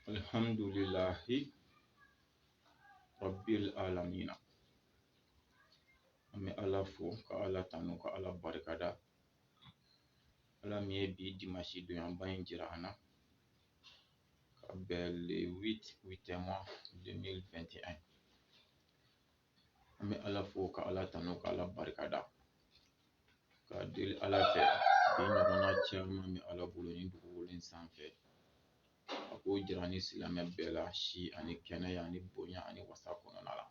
Alhamdulillahi Rabbil Alamina. Ame ala fo ka ala tanu ka ala barikada. Ala mi ye bi dimanche doyanba in jira an na ka bɛn le 8 mois 2021. Ame ala fo ka ala tanu ka ala barikada. Ka deli ala fɛ bi ɲɔgɔnna caman mi ala bolo ni dugukolo sanfɛ. A k'o jira ni silamɛ bɛɛ la si ani kɛnɛya ani bonya ani wasa kɔnɔna la.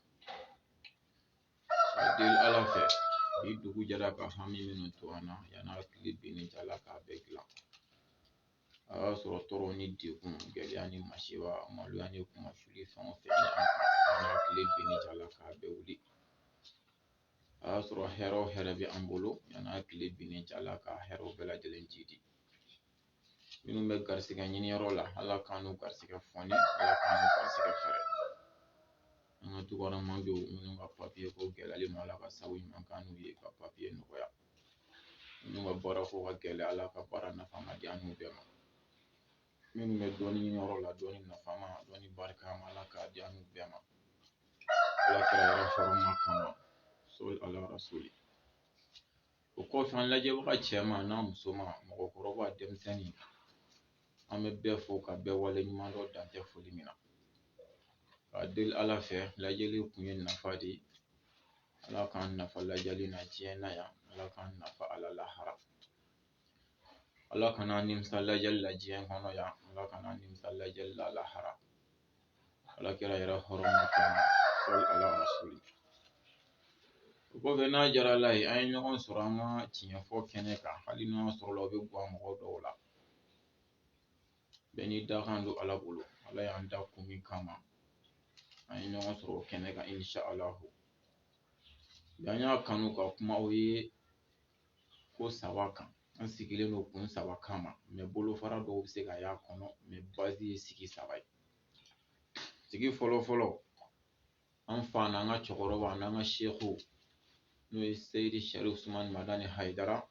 Ka deli ala fɛ bi dugu jɛra ka hami minnu to an na yan'a tile binni jala k'a bɛɛ dilan. A y'a sɔrɔ tɔɔrɔ ni degun gɛlɛya ni masiba maloya ni kumasuli fɛn o fɛn yan'a tile binni jala k'a bɛɛ wuli. A y'a sɔrɔ hɛrɛ o hɛrɛ bɛ an bolo yan'a tile binni jala ka hɛrɛw bɛɛ lajɛlen jidi. Minnu bɛ garisɛgɛ ɲiniyɔrɔ la ala k'an n'u garisɛgɛ fɔni ala k'an n'u garisɛgɛ fɛrɛ. An ka tukɔnɔmɔdenw minnu ka papiye ko gɛlɛyalen ma ala ka sabu ɲuman k'an n'u ye ka papiye nɔgɔya. Minnu ka baara ko ka gɛlɛ ala ka baara nafama di an n'u bɛɛ ma. Minnu bɛ dɔɔni ɲiniyɔrɔ la dɔɔni nafama dɔɔni barikama ala k'a di an n'u bɛɛ ma. Ala kɛra yɛrɛ hɔrɔnma kama sɔli ala rasuli. O kɔfɛ an lajɛbaga cɛman n'a musoman mɔgɔkɔrɔba denmisɛnnin an bɛ bɛɛ fo ka bɛɛ wale ɲuman dɔ dan tɛ foli min na. Ka deli ala fɛ lajɛli kun ye nafa de ye. Ala k'an nafa lajɛli na diɲɛ na yan ala k'an nafa ala lahara. Ala kana nimisa lajɛli la diɲɛ kɔnɔ yan ala kana nimisa lajɛli la lahara. Ala kɛra yɛrɛ hɔrɔnma kama sɔli ala rasuli. O kɔfɛ n'a diyara ala ye an ye ɲɔgɔn sɔrɔ an ka tiɲɛ fɔ kɛnɛ kan hali n'o y'a sɔrɔ la o bɛ guwan mɔgɔ dɔw la. Bɛɛ n'i dakan don ala bolo ala y'an da kun min kama an ye ɲɔgɔn sɔrɔ o kɛnɛ kan inshaAllahu. An y'a kanu ka kuma o ye ko saba kan an sigilen don kun saba kama mɛ bolofara dɔw bɛ se ka y'a kɔnɔ mɛ bazi ye sigi saba ye. Sigi fɔlɔfɔlɔ an fa n'an ka cɛkɔrɔba n'an ka seku n'o ye Seyidi Sɛrifu Usumani Madani Hayidara.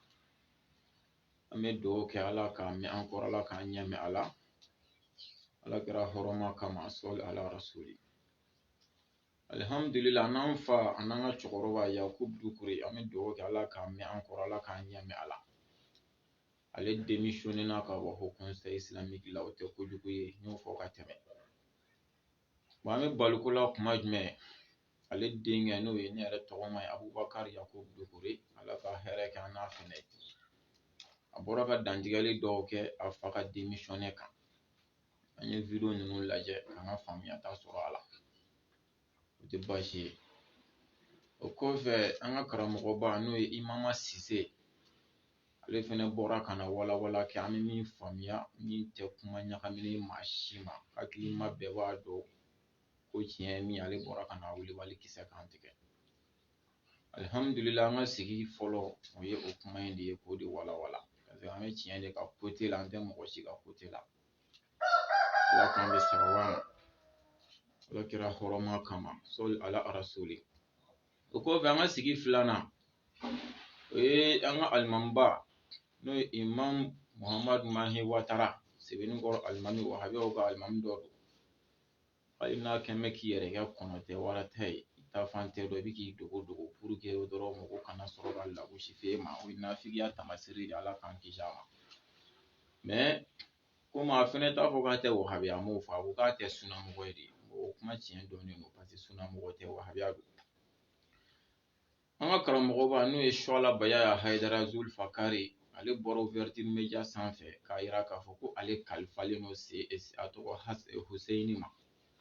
An bɛ dugawu kɛ ala k'a mɛn an kɔrɔ ala k'an ɲɛ mɛn ala. Ala kɛra hɔrɔnma kama sɔli ala rasuli. Alhamdulillah n'an fa n'an ka cɛkɔrɔba Yakubu Dukure an bɛ dugawu kɛ ala k'a mɛn an kɔrɔ ala k'an ɲɛ mɛn ala. Ale démissionné na ka bɔ Haut Conseil Islamique la o tɛ kojugu ye n y'o fɔ ka tɛmɛ. Bon an bɛ baliko la kuma jumɛn ale denkɛ n'o ye ne yɛrɛ tɔgɔma ye Abubakari Yakubu Dukure ala ka hɛrɛ kɛ an n'a fɛnɛ ye. A bɔra ka dantigɛli dɔw kɛ a fa ka démissionné kan. An ye video ninnu lajɛ k'an ka faamuyata sɔrɔ a la. O tɛ baasi ye. O kɔfɛ an ka karamɔgɔba n'o ye Imama Sise ale fɛnɛ bɔra ka na walawala kɛ an bɛ min faamuya min tɛ kuma ɲagaminen maa si ma hakilima bɛɛ b'a dɔn ko tiɲɛ ye min ale bɔra ka na wulibali kisɛ kan tigɛ. Alhamdulillah an ka sigi fɔlɔ o ye o kuma in de ye k'o de walawala. Parce que an bɛ tiɲɛ de ka côté la an tɛ mɔgɔ si ka côté la. Ala k'an bɛ sababu ma. Ala kɛra hɔrɔnma kama sɔli ala rasuli. O kɔfɛ an ka sigi filanan o ye an ka alimamiba n'o ye Imam Muhamadu Mahi Watara Sebenikɔrɔ alimami wahabiyaw ka alimami dɔ don. Hali n'a kɛn bɛ k'i yɛrɛ kɛ kɔnɔtɛ wara tɛ ye i ta fan tɛ dɔn i bɛ k'i dogo dogo pour que dɔrɔn mɔgɔw kana sɔrɔ ka lagosi f'e ma o ye nafigiya tamasiri de ala k'an kisi a ma. Mais komi a fɛnɛ t'a fɔ k'a tɛ wahabiya m'o fɔ a ko k'a tɛ sunamɔgɔ ye de o kuma tiɲɛ dɔɔnin don parce que sunamɔgɔ tɛ wahabiya don. An ka karamɔgɔba n'o ye Suala Bayaya Hayidara Zulfakari ale bɔra Ouverture Media sanfɛ k'a yira k'a fɔ ko ale kalifalen don a tɔgɔ Huseyini ma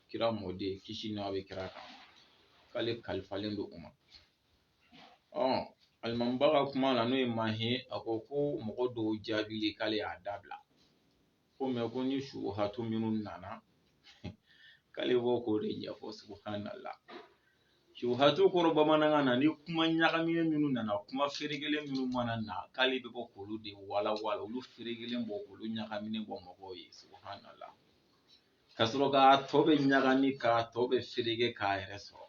kira mɔden kisi n'a bɛ kira kan k'ale kalifalen don o ma. Alimamiba ka kuma la n'o ye Mahi a ko ko mɔgɔ dɔw jaabili k'ale y'a dabila ko mɛ ko ni subuhatu minnu nana k'ale b'o k'o de ɲɛfɔ subhanallah. Subuhatu kɔrɔ bamanankan na ni kuma ɲagaminen minnu nana kuma feerekelen minnu mana na k'ale bɛ bɔ k'olu de walawala olu feerekelen bɔ k'olu ɲagaminen bɔ mɔgɔw ye subhanallah. Ka sɔrɔ k'a tɔ bɛ ɲagami k'a tɔ bɛ feereke k'a yɛrɛ sɔrɔ.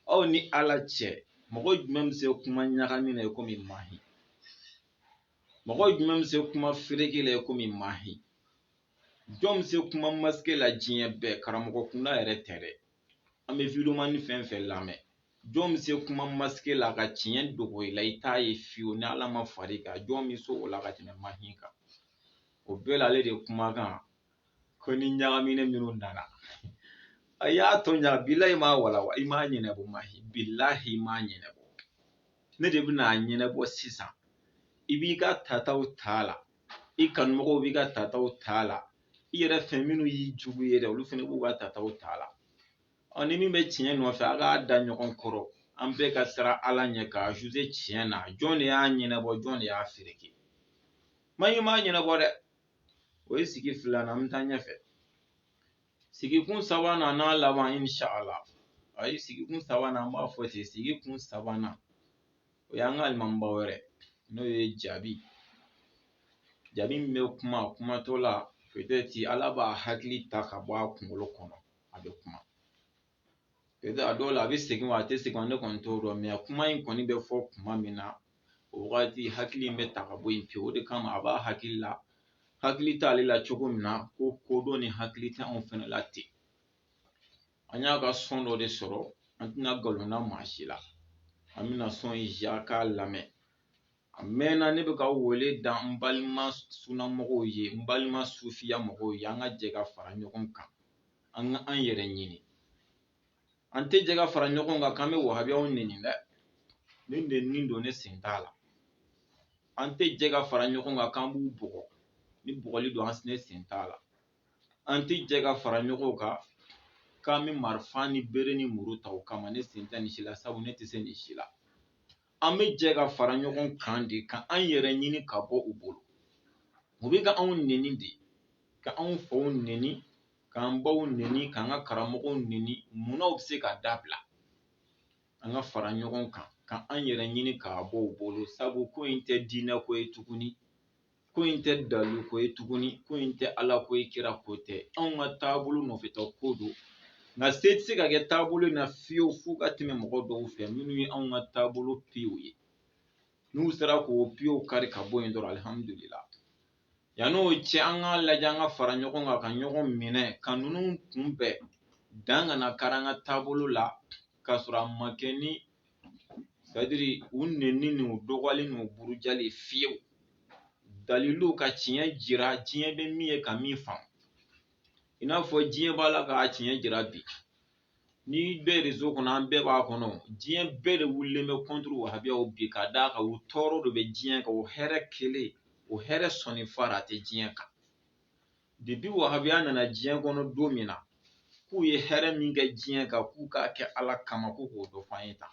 Aw ni ala cɛ mɔgɔ jumɛn bɛ se kuma ɲagami na komi Mahi? Mɔgɔ jumɛn bɛ se kuma feereke la komi Mahi? jɔn se kuma masque la diɲɛ bɛɛ karamɔgɔ kunda yɛrɛ tɛ dɛ an bɛ vidéo ni fɛn fɛn lamɛn jɔn se kuma masque la ka tiɲɛ dogo i la i t'a ye fiyewu ni ala ma far'i kan jɔn bɛ so o la ka tɛmɛ mahin kan o bɛɛ la ale de kumakan ko ni ɲagaminen minnu nana a y'a tɔ ɲa bilahi ma walawa i m'a ɲɛnabɔ mahi bilahi i m'a ɲɛnabɔ ne de bɛna ɲɛnabɔ sisan i b'i ka tataw t'a la i kanumɔgɔw b'i ka tataw t'a la i yɛrɛ fɛ minnu y'i jugu ye dɛ olu fana b'u ka tataw t'a la ni min bɛ tiɲɛ nɔfɛ a k'a da ɲɔgɔn kɔrɔ an bɛɛ ka siran ala ɲɛ k'a juge tiɲɛ na jɔn de y'a ɲɛnabɔ jɔn de y'a fereke mahi m'a ɲɛnabɔ dɛ o ye sigi filanan an bɛ taa ɲɛfɛ sigikun sabanan n'a laban inshallah ayi sigikun sabanan an b'a fɔ ten sigikun sabanan o y'an ka alimamiba wɛrɛ n'o ye jaabi min bɛ kumatɔ la peut-être ala b'a hakili ta ka bɔ a kunkolo kɔnɔ a bɛ kuma peut-être a dɔw la a bɛ segin wa a tɛ segin ne kɔni t'o dɔn mais kuma in kɔni bɛ fɔ kuma min na o wagati hakili in bɛ ta ka bɔ yen pewu o de kama a b'a hakili la hakili t'ale la cogo min na ko kodɔn ni hakili tɛ anw fana la ten an y'a ka sɔn dɔ de sɔrɔ an tɛna nkalon da maa si la an bɛna sɔn in ja k'a lamɛn a mɛnna ne bɛ ka wele da n balima sunamɔgɔw ye n balima sufiya mɔgɔw ye an ka jɛ ka fara ɲɔgɔn kan an ka an yɛrɛ ɲini an tɛ jɛ ka fara ɲɔgɔn kan k'an bɛ wahabiyaw nɛni dɛ ne nɛnini don ne sen t'a la an tɛ jɛ ka fara ɲɔgɔn kan k'an b'u bugɔ ni bugɔli don ne sen t'a la an tɛ jɛ ka fara ɲɔgɔn kan k'an bɛ marifa ni bere ni muru ta o kama ne sen tɛ nin si la sabu ne tɛ se nin si la an bɛ jɛ ka fara ɲɔgɔn kan de ka an yɛrɛ ɲini ka bɔ u bolo u bɛ ka anw nɛni de ka anw faw nɛni k'an baw nɛni k'an ka karamɔgɔw nɛni munna u bɛ se ka dabila an ka fara ɲɔgɔn kan ka an yɛrɛ ɲini k'a bɔ u bolo sabu ko in tɛ diinɛ ko ye tuguni ko in tɛ dalu ko ye tuguni ko in tɛ ala ko ye kira ko tɛ anw ka taabolo nɔfɛta ko don nka se tɛ se ka kɛ taabolo in na fiyewu f'u ka tɛmɛ mɔgɔ dɔw fɛ minnu ye anw ka taabolo piyew ye n'u sera k'o piyew kari ka bɔ yen dɔrɔn alihamudulila yann'o cɛ an k'a lajɛ an ka fara ɲɔgɔn kan ka ɲɔgɔn minɛ ka ninnu kunbɛn dan kana kari an ka taabolo la k'a sɔrɔ a ma kɛ ni c'est-à-dire u nɛni ni u dɔgɔyali ni u burujali fiyewu dalilu ka tiɲɛ jira diɲɛ bɛ min ye ka min faamu i n'a fɔ diɲɛ b'a la k'a tiɲɛ jira bi ni bɛɛ réseau kɔnɔ an bɛɛ b'a kɔnɔ diɲɛ bɛɛ de wulilen bɛ contre wahabiyaw bi ka d'a kan u tɔɔrɔ de bɛ diɲɛ kan o hɛrɛ kelen o hɛrɛ sɔnni fara a tɛ diɲɛ kan depuis wahabiya nana diɲɛ kɔnɔ don min na k'u ye hɛrɛ min kɛ diɲɛ kan k'u k'a kɛ ala kama ko k'o dɔ fɔ an ye tan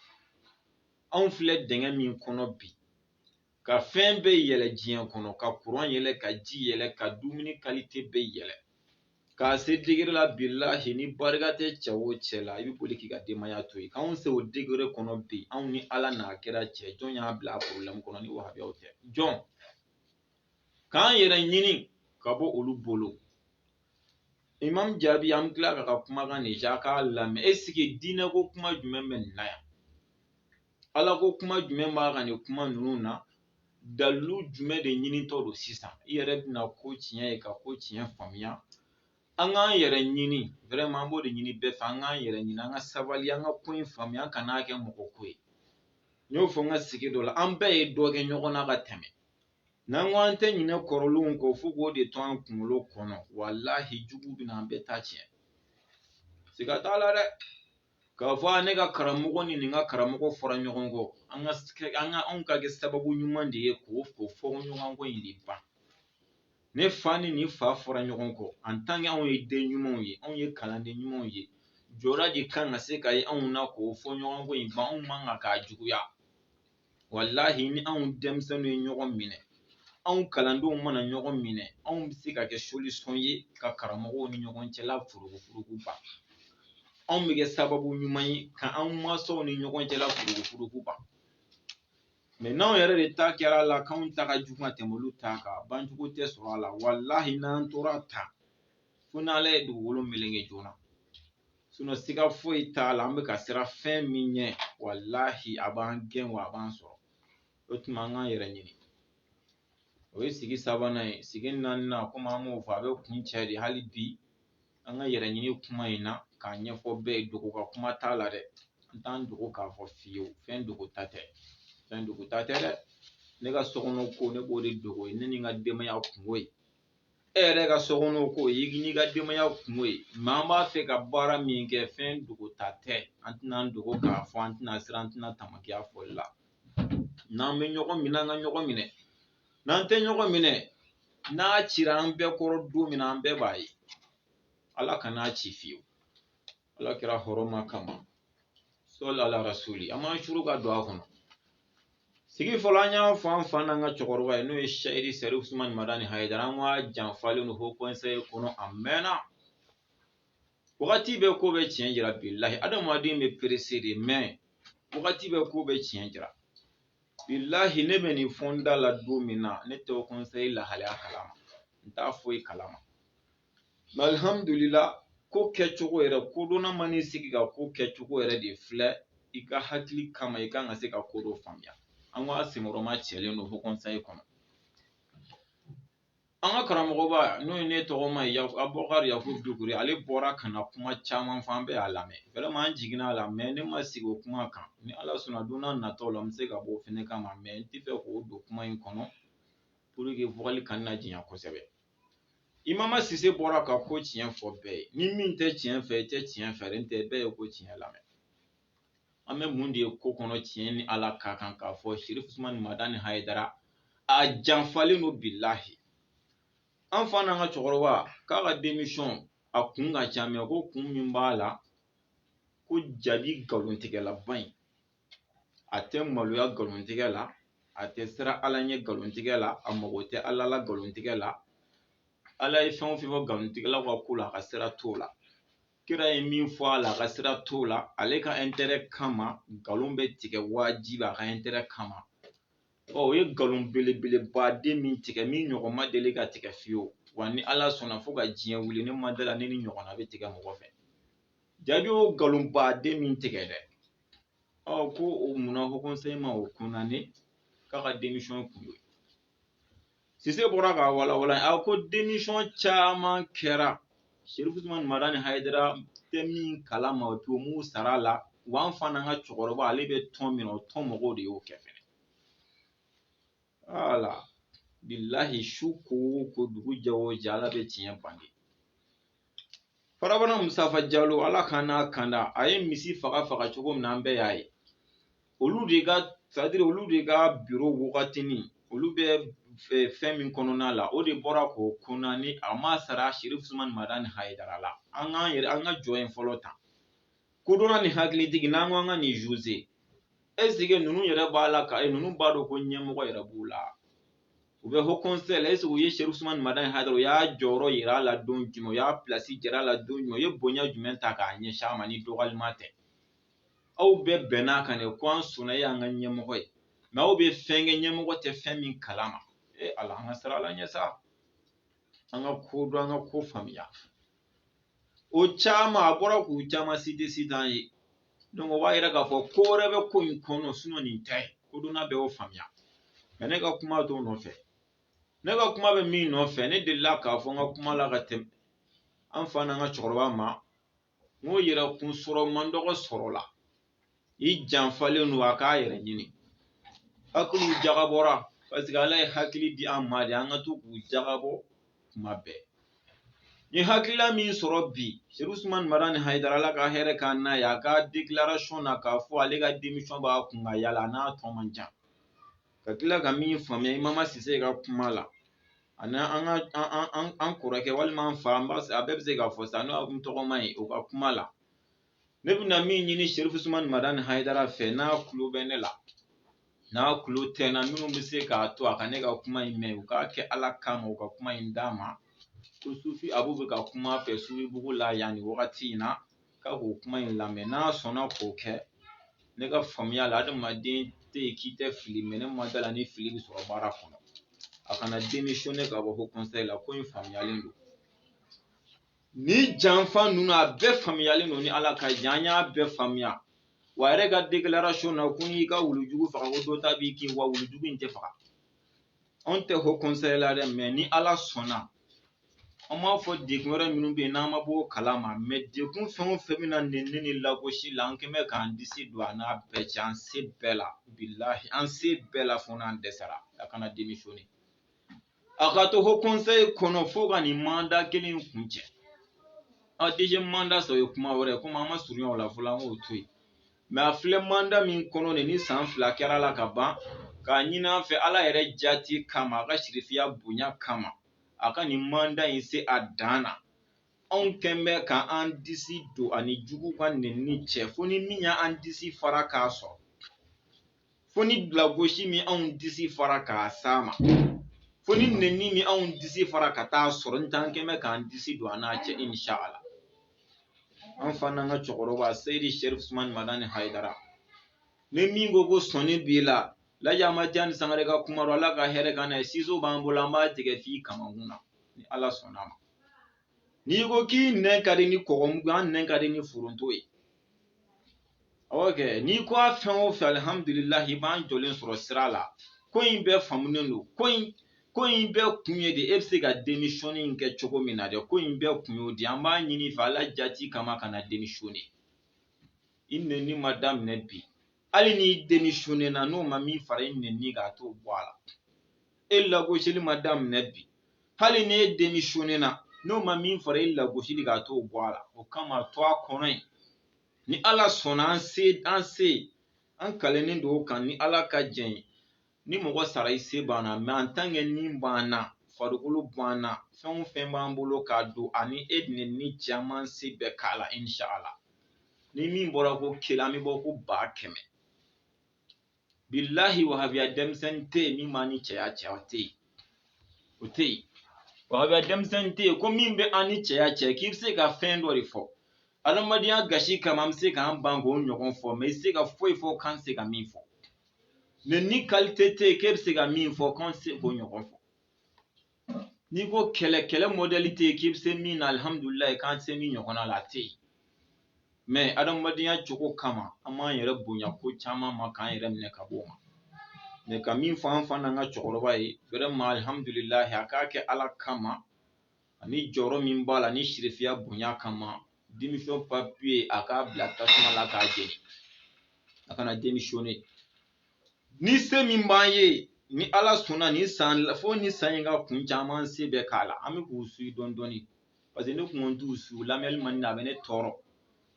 anw filɛ dingɛ min kɔnɔ bi ka fɛn bɛɛ yɛlɛ diɲɛ kɔnɔ ka courant yɛlɛ ka ji yɛlɛ ka dumuni qualité bɛɛ yɛlɛ k'a se degré la bilahi ni barika tɛ cɛ o cɛ la i bɛ boli k'i ka denbaya to yen k'anw se o degré kɔnɔ bi anw ni ala n'a kɛra cɛ jɔn y'a bila a problème kɔnɔ ni wahabiyaw tɛ jɔn k'an yɛrɛ ɲini ka bɔ olu bolo imam jaabi an tila ka ka kumakan de ja k'a lamɛn est-ce diinɛ ko kuma jumɛn bɛ nin na yan ala ko kuma jumɛn b'a kan nin kuma ninnu na dalilu jumɛn de ɲinitɔ don sisan i yɛrɛ bɛna ko tiɲɛ ye ka ko tiɲɛ faamuya an k'an yɛrɛ ɲini vraiment an b'o de ɲini bɛɛ fɛ an k'an yɛrɛ ɲini an ka sabali an ka ko in faamuya an kan'a kɛ mɔgɔ ko ye n y'o fɔ n ka sigi dɔ la an bɛɛ ye dɔ kɛ ɲɔgɔn na ka tɛmɛ n'an ko an tɛ ɲinɛ kɔrɔlenw kɔ fo k'o de to an kunkolo kɔnɔ walahi jugu bɛna an bɛɛ ta tiɲɛ siga t'a la dɛ k'a fɔ ne ka karamɔgɔ ni nin ka karamɔgɔ fɔra ɲɔgɔn kɔ anw ka kɛ sababu ɲuman de ye k'o fɔ ɲɔgɔn kɔ in de ban ne fa ni nin fa fɔra ɲɔgɔn kɔ en tant que anw ye den ɲumanw ye anw ye kalanden ɲumanw ye jɔyɔrɔ de kan ka se ka ye anw na k'o fɔ ɲɔgɔn kɔ in ban anw man kan k'a juguya walahi ni anw denmisɛnninw ye ɲɔgɔn minɛ anw kalandenw mana ɲɔgɔn minɛ anw bɛ se ka kɛ solution ye ka karamɔgɔw ni ɲɔgɔn cɛla furugufurugu ban anw bɛ kɛ sababu ɲuman ye ka anw mansaw ni ɲɔgɔn cɛla furugufurugu ban mais n'anw yɛrɛ de ta kɛra a la k'anw ta ka jugu ka tɛmɛ olu ta kan banjugu tɛ sɔrɔ a la walahi n'an tora tan fo n'ala ye dugukolo meleke joona siga foyi t'a la an bɛ ka siran fɛn min ɲɛ walahi a b'an gɛn wa a b'an sɔrɔ o tuma an k'an yɛrɛ ɲini o ye sigi sabanan ye. Sigi naaninan komi an m'o fɔ a bɛ kun cɛ de hali bi an ka yɛrɛ ɲini kuma in na k'a ɲɛfɔ bɛɛ ye. Dogo ka kuma t'a la dɛ, an t'an dogo k'a fɔ fiyewu, fɛn dogo ta tɛ, fɛn dogo ta tɛ dɛ. Ne ka sokɔnɔ ko ne b'o de dogo ye, ne ni n ka denbaya kungo ye. E yɛrɛ ka sokɔnɔ ko i n'i ka denbaya kungo ye, mɛ an b'a fɛ ka baara min kɛ fɛn dogo ta tɛ. An tɛna dogo k'a fɔ, an tɛna siran, an tɛna tamakiya fɔli la. N'an bɛ ɲɔgɔn minɛ, an ka ɲɔgɔn minɛ. N'an tɛ ɲɔgɔn minɛ, n'a cira an bɛɛ kɔrɔ don min na an bɛɛ b'a ye. Ala kan'a ci fiyewu. Ala kɛra hɔrɔnma kama. Sɔli ala rasuli. An m'an suru ka don a kɔnɔ. Sigi fɔlɔ an y'a fɔ an fa n'an ka cɛkɔrɔba ye n'o ye Seyidi Sɛrifu Usumani Madani Hayidara. An ka janfalen don Haut Conseil kɔnɔ a mɛnna. Wagati bɛ ko bɛ tiɲɛ jira bilahi. Adamaden bɛ perese de, mɛ wagati bɛ ko bɛ tiɲɛ jira. Bilahi ne bɛ nin fɔ n da la don min na ne tɛ Haut Conseil lahalaya kalama. N t'a foyi kalama. Mais alhamdulillah ko kɛcogo yɛrɛ, kodɔnna man'i sigi ka ko kɛcogo yɛrɛ de filɛ i ka hakili kama i kan ka se ka ko dɔ faamuya. An ka senkɔrɔma cɛlen don Haut Conseil kɔnɔ. An ka karamɔgɔba n'o ye ne tɔgɔma ye Abubakar Yakubu Dukure, ale bɔra ka na kuma caman fɔ an bɛɛ y'a lamɛn. Vraiment an jiginna a la, mais ne ma sigi o kuma kan. Ni Ala sɔnna don n'a nataw la n bɛ se ka bɔ o fɛnɛ kama, mais n tɛ fɛ k'o don kuma in kɔnɔ pour que fɔli kana janya kosɛbɛ. Imama Sise bɔra ka ko tiɲɛ fɔ bɛɛ ye. Ni min tɛ tiɲɛ fɛ, i tɛ tiɲɛ fɛ, n tɛ bɛɛ ye ko tiɲɛ lamɛn. An bɛ mun de ye ko kɔnɔ tiɲɛ ni Ala ka kan k'a fɔ Sɛrifu Usumani Madani Hayidara a janfalen don bilahi. An fa n'an ka cɛkɔrɔba k'a ka démission a kun ka ca, mais ko kun min b'a la ko jabi nkalontigɛlaba in a tɛ maloya nkalontigɛ la, a tɛ siran Ala ɲɛ nkalontigɛ la, a mago tɛ Ala la nkalontigɛ la. Ala ye fɛn o fɛn fɔ nkalontigɛlaw ka ko la a ka sira t'o la. Kira ye min fɔ a la a ka sira t'o la. Ale ka intérêt kama nkalon bɛ tigɛ wajibi a ka intérêt kama. O ye nkalon belebelebaden min tigɛ min ɲɔgɔn ma deli ka tigɛ fiyewu. Wa ni Ala sɔnna fo ka diɲɛ wuli ne ma dala ne ni ɲɔgɔnna bɛ tigɛ mɔgɔ fɛ. Jaabi o nkalonbaden min tigɛ dɛ. Ko o munna Haut Conseil ma o condamné k'a ka démission kun y'o ye. Sise bɔra k'a walawala ko démission caman kɛra. Sɛrifu Usumani Madani Hayidara tɛ min kalama o m'u sara a la. Wa an fa n'an ka cɛkɔrɔba ale bɛ tɔn min na o tɔn mɔgɔw de y'o kɛ fɛnɛ. Ala bilahi su ko o ko dugu jɛ o jɛ Ala bɛ tiɲɛ bange. Farabana Musafa Jalo Ala ka n'a kanda a ye misi faga cogo min na an bɛɛ y'a ye. Olu de ka bureau wagatinin olu bɛ fɛn min kɔnɔna la o de bɔra k'o condamné a ma sara Sɛrifu Usumani Madani Hayidara la. An ka jɔ yen fɔlɔ tan. Kodɔnna ni hakilitigi n'an ko an ka nin juger est-ce que ninnu yɛrɛ b'a la ka ninnu b'a dɔn ko ɲɛmɔgɔ yɛrɛ b'u la. U bɛ Haut Conseil la est-ce que u ye Sɛrifu Usumani Madani Hayidara u y'a jɔyɔrɔ yira a la don jumɛn, u y'a place jira a la don jumɛn, u ye bonya jumɛn ta k'a ɲɛsin a ma ni dɔgɔyalima tɛ. Aw bɛɛ bɛnn'a kan de ko an sɔnna e y'an ka ɲɛmɔgɔ ye, mais aw bɛ fɛn kɛ ɲɛmɔgɔ tɛ fɛn min kalama. Ala an ka sira ala ɲɛ sa. An ka ko dɔn, an ka ko faamuya. O caman a bɔra k'u caman citer an ye. Donc o b'a yira k'a fɔ ko wɛrɛ bɛ ko in kɔnɔ sinon nin tɛ. Kodɔnna bɛɛ y'o faamuya. Mais ne ka kuma t'o nɔfɛ. Ne ka kuma bɛ min nɔfɛ ne delila k'a fɔ n ka kuma la ka tɛmɛ an fa n'an ka cɛkɔrɔba ma n ko yɛrɛ kun sɔrɔ man dɔgɔ sɔrɔ la. I janfalen don a k'a yɛrɛ ɲini. Hakiliw jagabɔra parce que Ala ye hakili di an ma de an ka to k'u jagabɔ kuma bɛɛ. Ni hakilila min sɔrɔ bi Sɛrifu Usumani Madani Hayidara Ala ka hɛrɛ k'a n'a ye a ka déclaration na k'a fɔ ale ka démission b'a kun ka yala a n'a tɔ man ca. Ka tila ka min faamuya Imama Sise ka kuma la ani an kɔrɔkɛ walima an fa a bɛɛ bɛ se k'a fɔ sa n'o n tɔgɔma ye o ka kuma la. Ne bɛna min ɲini Sɛrifu Usumani Madani Hayidara fɛ n'a tulo bɛ ne la n'a tulo tɛ n na minnu bɛ se k'a to a ka ne ka kuma in mɛn u k'a kɛ Ala kama u ka kuma in d'a ma ko Sufi Abu bɛ ka kuma fɛ Sufibugu la yan nin wagati in na k'a k'o kuma in lamɛn n'a sɔnna k'o kɛ ne ka faamuya la adamaden tɛ yen k'i tɛ fili mais ne ma dala ni fili bɛ sɔrɔ baara kɔnɔ a kana démissionner ka bɔ Haut Conseil la ko in faamuyalen don. Ni janfa ninnu a bɛɛ faamuyalen don ni Ala ka jɛ an y'a bɛɛ faamuya wa a yɛrɛ ka déclaration na ko n'i ka wulujugu faga ko dɔ ta b'i kin wa wulujugu in tɛ faga. on tɛ ho conseil la dɛ mais ni ala sɔnna an b'a fɔ dekun wɛrɛ minnu bɛ yen n'an ma bɔ o kalama mais dekun fɛn o fɛn bɛna nɛni ni lagosi la an kɛn bɛ k'an disi don a n'a bɛɛ cɛ an se bɛɛ la bilahi an se bɛɛ la fo n'an dɛsɛra a kana démissionner a ka to ho conseil kɔnɔ fo ka nin mandat kelen kun cɛ deuxième mandat sɔrɔ ye kuma wɛrɛ komi an ma surunya o la fɔlɔ an k'o to yen mais a filɛ mandat min kɔnɔ nin ni san 2 kɛra la ka ban k'a ɲini an fɛ ala yɛrɛ jati kama a ka sirifiya bonya kama a ka nin mandat in se a dan na anw kɛn bɛ ka an disi don ani jugu ka nɛnini cɛ fo ni min y'an disi fara k'a sɔrɔ fo ni lagosi min anw disi fara k'a s'a ma fo ni nɛnini min anw disi fara ka taa sɔrɔ n t'an kɛn bɛ k'an disi don a n'a cɛ inshallah an fa n'an ka cɛkɔrɔba Seydi Sherif Usmani Madani Haidara ni min ko sɔnni b'i la Laji Amadu Tijani Sangare ka kuma do ala ka hɛrɛ k'an n'a ye ciseau b'an bolo an b'a tigɛ f'i kamakun na ni ala sɔnna ma n'i ko k'i nɛn ka di ni kɔgɔmugu an nɛn ka di ni foronto ye awɔ kɛ n'i ko a fɛn o fɛn alhamdulilahi i b'an jɔlen sɔrɔ sira la ko in bɛɛ faamunen don ko in bɛɛ kun ye de e bɛ se ka démissionner in kɛ cogo min na dɛ ko in bɛɛ kun y'o de an b'a ɲini fɛ ala jati kama ka na démissionner i nɛnni ma daminɛ bi hali n'i démissionner na n'o ma min fara i nɛnni kan a t'o bɔ a la e lagosili ma daminɛ bi hali n'e démissionner na n'o ma min fara i lagosili kan a t'o bɔ a la o kama to a kɔnɔ yen ni ala sɔnna an kalennen don o kan ni ala ka jɛn ye ni mɔgɔ sara i se b'an na mais en tant que nin b'an na farikolo b'an na fɛn o fɛn b'an bolo k'a don ani e nɛnni cɛ an b'an se bɛɛ k'a la inshallah ni min bɔra ko kelen an bɛ bɔ ko 100 bilahi wahabiya denmisɛnnin tɛ yen min b'an ni cɛya cɛ o tɛ yen wahabiya denmisɛnnin tɛ yen ko min bɛ an ni cɛya cɛ k'i bɛ se ka fɛn dɔ de fɔ adamadenya gasi kama an bɛ se k'an ban k'o ɲɔgɔn fɔ mais i se ka foyi fɔ k'an se ka min fɔ ni qualité tɛ yen k'e bɛ se ka min fɔ k'an se k'o ɲɔgɔn fɔ n'i ko kɛlɛ modèle tɛ yen k'i bɛ se min na alhamdulilayi k'an se min ɲɔgɔn na la a tɛ yen mais adamadenya cogo kama an b'an yɛrɛ bonya ko caman ma k'an yɛrɛ minɛ ka bɔ o ma mais ka min fɔ an fa n'an ka cɛkɔrɔba ye vraiment alhamdulilahi a k'a kɛ ala kama ani jɔyɔrɔ min b'a la ni sirifiya bonya kama démission papier a k'a bila tasuma la k'a jeni a kana démissionner ni se min b'an ye ni ala sɔnna ni san fo ni san in ka kun caman se bɛɛ k'a la an bɛ k'u suit dɔɔni dɔɔni parce que ne kun t'u suit lamɛnni man di a bɛ ne tɔɔrɔ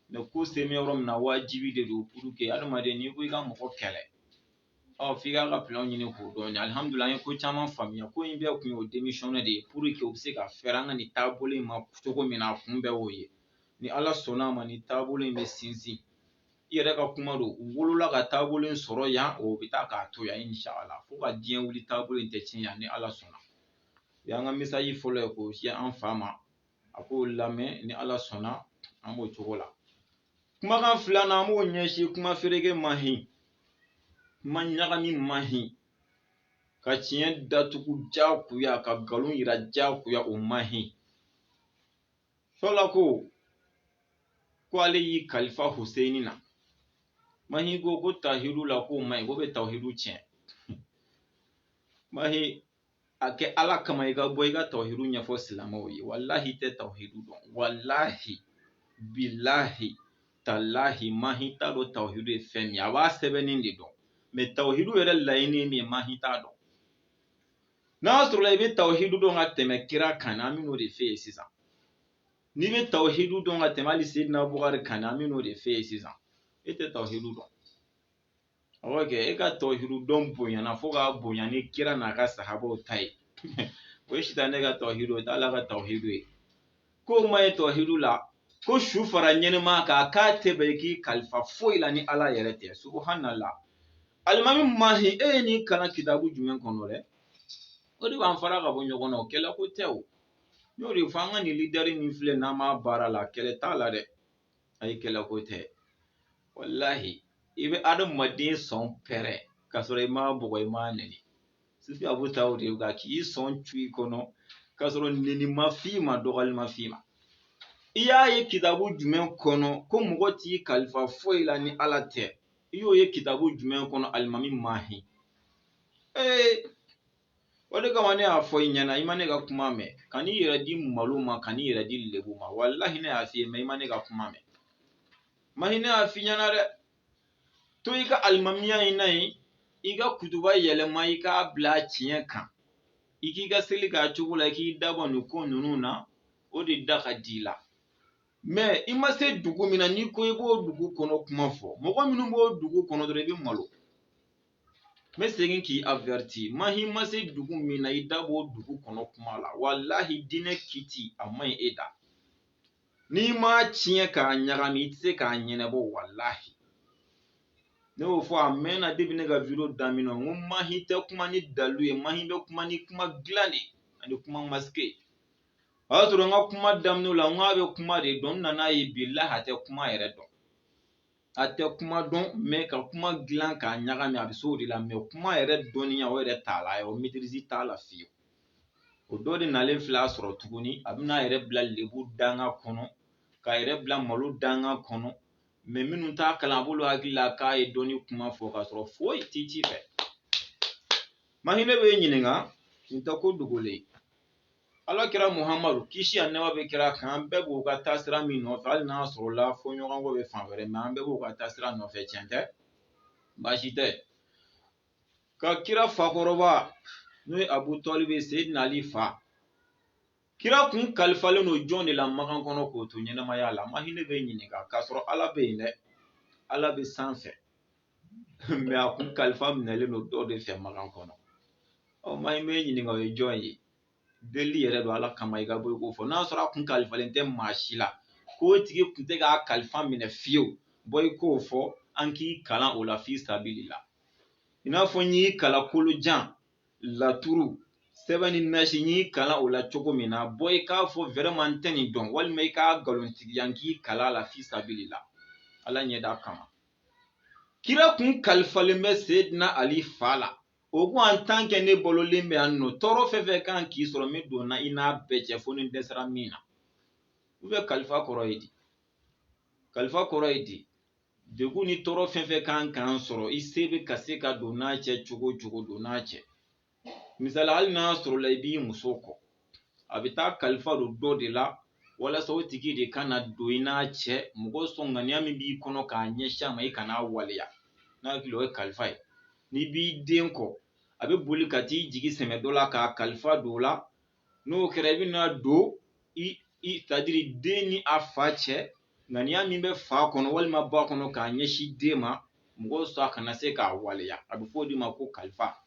mais ko se bɛ yɔrɔ min na wajibi de don pour que adamaden n'i ko i ka mɔgɔ kɛlɛ f'i k'a ka plan ɲini k'o dɔn alhamdulilayi an ye ko caman faamuya ko in bɛɛ kun ye o démissionner de ye pour que u bɛ se ka fɛɛrɛ an ka nin taabolo in ma cogo min na a kun bɛɛ y'o ye ni ala sɔnna a ma nin taabolo in bɛ sinsin i yɛrɛ ka kuma don u wolola ka taabolo in sɔrɔ yan o bɛ taa k'a to yan inshallah fo ka diɲɛ wuli taabolo in tɛ tiɲɛ yan ni ala sɔnna o y'an ka message fɔlɔ ye k'o se an fa ma a k'o lamɛn ni ala sɔnna an b'o cogo la kumakan filanan an b'o ɲɛsin kuma fereke ma hin kuma ɲagami ma hin ka tiɲɛ datugu jagoya ka nkalon yira jagoya o ma hin fɔlɔ ko ale y'i kalifa Hussein na mahi ko tahiru la ko mai ko bɛ tahiru tiɲɛ mahi a kɛ ala kama i ka bɔ i ka tahiru ɲɛfɔ silamɛw ye wallahi tɛ tahiru dɔn wallahi billahi talahi mahi t'a dɔn tahiru ye fɛn min a b'a sɛbɛnnin de dɔn mais tahiru yɛrɛ laɲini ye min ye mahi t'a dɔn n'a sɔrɔla i bɛ tahiru dɔn ka tɛmɛ kira kan an bɛ n'o de f'e ye sisan n'i bɛ tahiru dɔn ka tɛmɛ hali Seydina Abubakar kan an bɛ n'o de f'e ye sisan e tɛ tahiru dɔn awɔ kɛ e ka tahiru dɔn bonyana fo k'a bonya ni kira n'a ka sahabaw ta ye o ye sitanɛ ka tahiru ye o t'ala ka tahiru ye ko ma ye tahiru la ko su fara ɲɛnɛma kan k'a tɛ bɛn i k'i kalifa foyi la ni ala yɛrɛ tɛ subhanallah alimami mahi e ye nin kalan kitabu jumɛn kɔnɔ dɛ o de b'an fara ka bɔ ɲɔgɔn na o kɛlɛ ko tɛ o n'o de fɔ an ka nin lideri min filɛ n'an b'a baara la kɛlɛ t'a la dɛ ayi kɛlɛ ko tɛ wallahi i bɛ adamaden sɔn pɛrɛ k'a sɔrɔ i m'a bugɔ i m'a nɛni Sufi Abu Tawud de ka k'i sɔn cu i kɔnɔ k'a sɔrɔ nɛni ma f'i ma dɔgɔli ma f'i ma i y'a ye kitabu jumɛn kɔnɔ ko mɔgɔ t'i kalifa foyi la ni ala tɛ i y'o ye kitabu jumɛn kɔnɔ alimami mahi o de kama ne y'a fɔ i ɲɛna i ma ne ka kuma mɛn ka n'i yɛrɛ di malo ma ka n'i yɛrɛ di lebu ma wallahi ne y'a f'i ye mais i ma ne ka kuma mɛn mahi ne y'a f'i ɲɛna dɛ to i ka alimamiya in na yen i ka kutuba yɛlɛma i k'a bila tiɲɛ kan i k'i ka seli k'a cogo la i k'i dabɔ nin ko ninnu na o de da ka di i la mais i ma se dugu min na n'i ko i b'o dugu kɔnɔ kuma fɔ mɔgɔ minnu b'o dugu kɔnɔ dɔrɔn i bɛ malo n bɛ segin k'i averti mahi ma se dugu min na i da b'o dugu kɔnɔ kuma la wallahi diinɛ kiti a man ɲi e da n'i ma tiɲɛ k'a ɲagami i tɛ se k'a ɲɛnabɔ wallahi ne y'o fɔ a mɛnna depi ne ka video daminɛ n ko mahi tɛ kuma ni dalu ye mahi bɛ kuma ni kuma dilan de ani kuma masqué o y'a sɔrɔ n ka kuma daminɛ la n ko a bɛ kuma de dɔn n nana ye billahi a tɛ kuma yɛrɛ dɔn a tɛ kuma dɔn mais ka kuma dilan k'a ɲagami a bɛ se o de la mais kuma yɛrɛ dɔnniya o yɛrɛ t'a la o maîtrise t'a la fiyewu o dɔ de nalen filɛ a sɔrɔ tuguni a bɛna a yɛrɛ bila lebu danga kɔnɔ k'a yɛrɛ bila malo danga kɔnɔ mais minnu t'a kalan a b'olu hakili la k'a ye dɔnni kuma fɔ k'a sɔrɔ foyi t'i ci fɛ mahi ne bɛ ɲininka nin tɛ ko dogolen alakira muhamadu kisi ani nɛɛma bɛ kira kan an bɛɛ b'o ka taasira min nɔfɛ hali n'a sɔrɔ la fɔɲɔgɔnkɔ bɛ fan wɛrɛ mais an bɛɛ b'o ka taasira nɔfɛ tiɲɛ tɛ baasi tɛ ka kira fakɔrɔba n'o ye abu tɔlibi seyidina ali fa kira kun kalifalen don jɔn de la makan kɔnɔ k'o to ɲɛnamaya la mahi ne bɛ ɲininka k'a sɔrɔ ala bɛ yen dɛ ala bɛ sanfɛ mais a kun kalifa minɛlen don dɔ de fɛ makan kɔnɔ mahi bɛ ɲininka o ye jɔn ye deli yɛrɛ don ala kama i ka bɔ i k'o fɔ n'a sɔrɔ a kun kalifalen tɛ maa si la k'o tigi kun tɛ k'a kalifa minɛ fiyewu bɔ i k'o fɔ an k'i kalan o la fi sabili la i n'a fɔ n y'i kalan kolojan laturu sɛbɛn ni nasi n y'i kalan o la cogo min na bɔ i k'a fɔ vraiment n tɛ nin dɔn walima i k'a nkalontigiya n k'i kalan a la fi sabili la ala ɲɛda kama kira kun kalifalen bɛ seyidina ali fa la o ko en tant que ne balolen bɛ yan nɔ tɔɔrɔ fɛn fɛn kan k'i sɔrɔ n bɛ don na i n'a bɛɛ cɛ fo ni n dɛsɛra min na ou bien kalifa kɔrɔ ye di kalifa kɔrɔ ye di degun ni tɔɔrɔ fɛn fɛn kan k'an sɔrɔ i se bɛ ka se ka don n'a cɛ cogo cogo don n'a cɛ misali hali n'a sɔrɔ la i b'i muso kɔ a bɛ taa kalifa don dɔ de la walasa o tigi de kana don i n'a cɛ mɔgɔ sɔn ŋaniya min b'i kɔnɔ k'a ɲɛsin a ma i kana waleya n'a hakili o ye kalifa ye n'i b'i den kɔ a bɛ boli ka t'i jigi sɛmɛ dɔ la k'a kalifa don o la n'o kɛra i bɛna don c'est-à-dire den ni a fa cɛ ŋaniya min bɛ fa kɔnɔ walima ba kɔnɔ k'a ɲɛsin den ma mɔgɔ sɔn a kana se k'a waleya a bɛ fɔ o de ma ko kalifa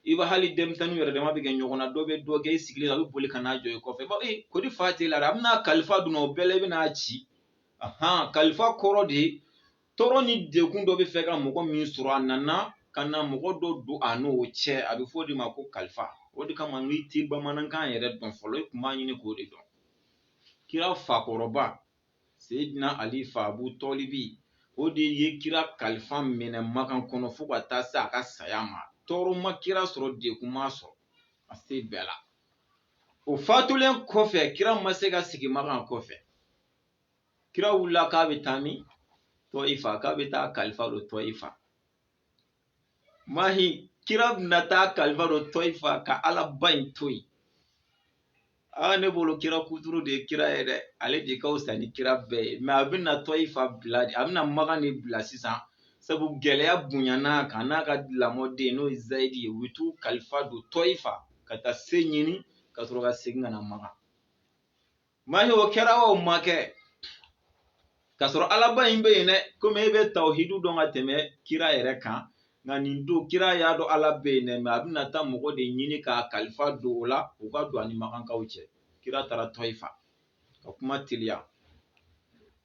i b'a hali denmisɛnninw yɛrɛ dama bɛ kɛ ɲɔgɔn na dɔ bɛ dɔ kɛ i sigilen a bɛ boli ka n'a jɔ i kɔfɛ bon kodi fa t'e la dɛ a bɛna kalifa dun o bɛɛ la i bɛna ci kalifa kɔrɔ de tɔɔrɔ ni degun dɔ bɛ fɛ ka mɔgɔ min sɔrɔ a nana ka na mɔgɔ dɔ don a n'o cɛ a bɛ fɔ o de ma ko kalifa o de kama n'i tɛ bamanankan yɛrɛ dɔn fɔlɔ i tun b'a ɲini k'o de dɔn kira fakɔrɔba seyidina ali fa abu tɔlibi o de ye kira kalifa minɛ makan kɔnɔ fo ka taa se a ka saya ma tɔɔrɔ ma kira sɔrɔ degun ma sɔrɔ a se bɛɛ la o fatulen kɔfɛ kira ma se ka sigi makan kɔfɛ kira wulila k'a bɛ taa min tɔyifa k'a bɛ taa kalifa don tɔyifa mahi kira bɛna taa kalifa don tɔyifa ka ala ba in to yen ne bolo kira kuturu de ye kira ye dɛ ale de ka fisa ni kira bɛɛ ye mais a bɛna tɔyifa bila a bɛna makan de bila sisan sabu gɛlɛya bonyana kan n'a ka lamɔden n'o ye zayidi ye u bɛ t'u kalifa don tɔyifa ka taa se ɲini ka sɔrɔ ka segin ka na makan mahi o kɛra o ma kɛ ka sɔrɔ alaba in bɛ yen dɛ komi e bɛ tawhidu dɔn ka tɛmɛ kira yɛrɛ kan nka nin don kira y'a dɔn ala bɛ yen dɛ mais a bɛna taa mɔgɔ de ɲini k'a kalifa don o la u ka don ani makankaw cɛ kira taara tɔyifa ka kuma teliya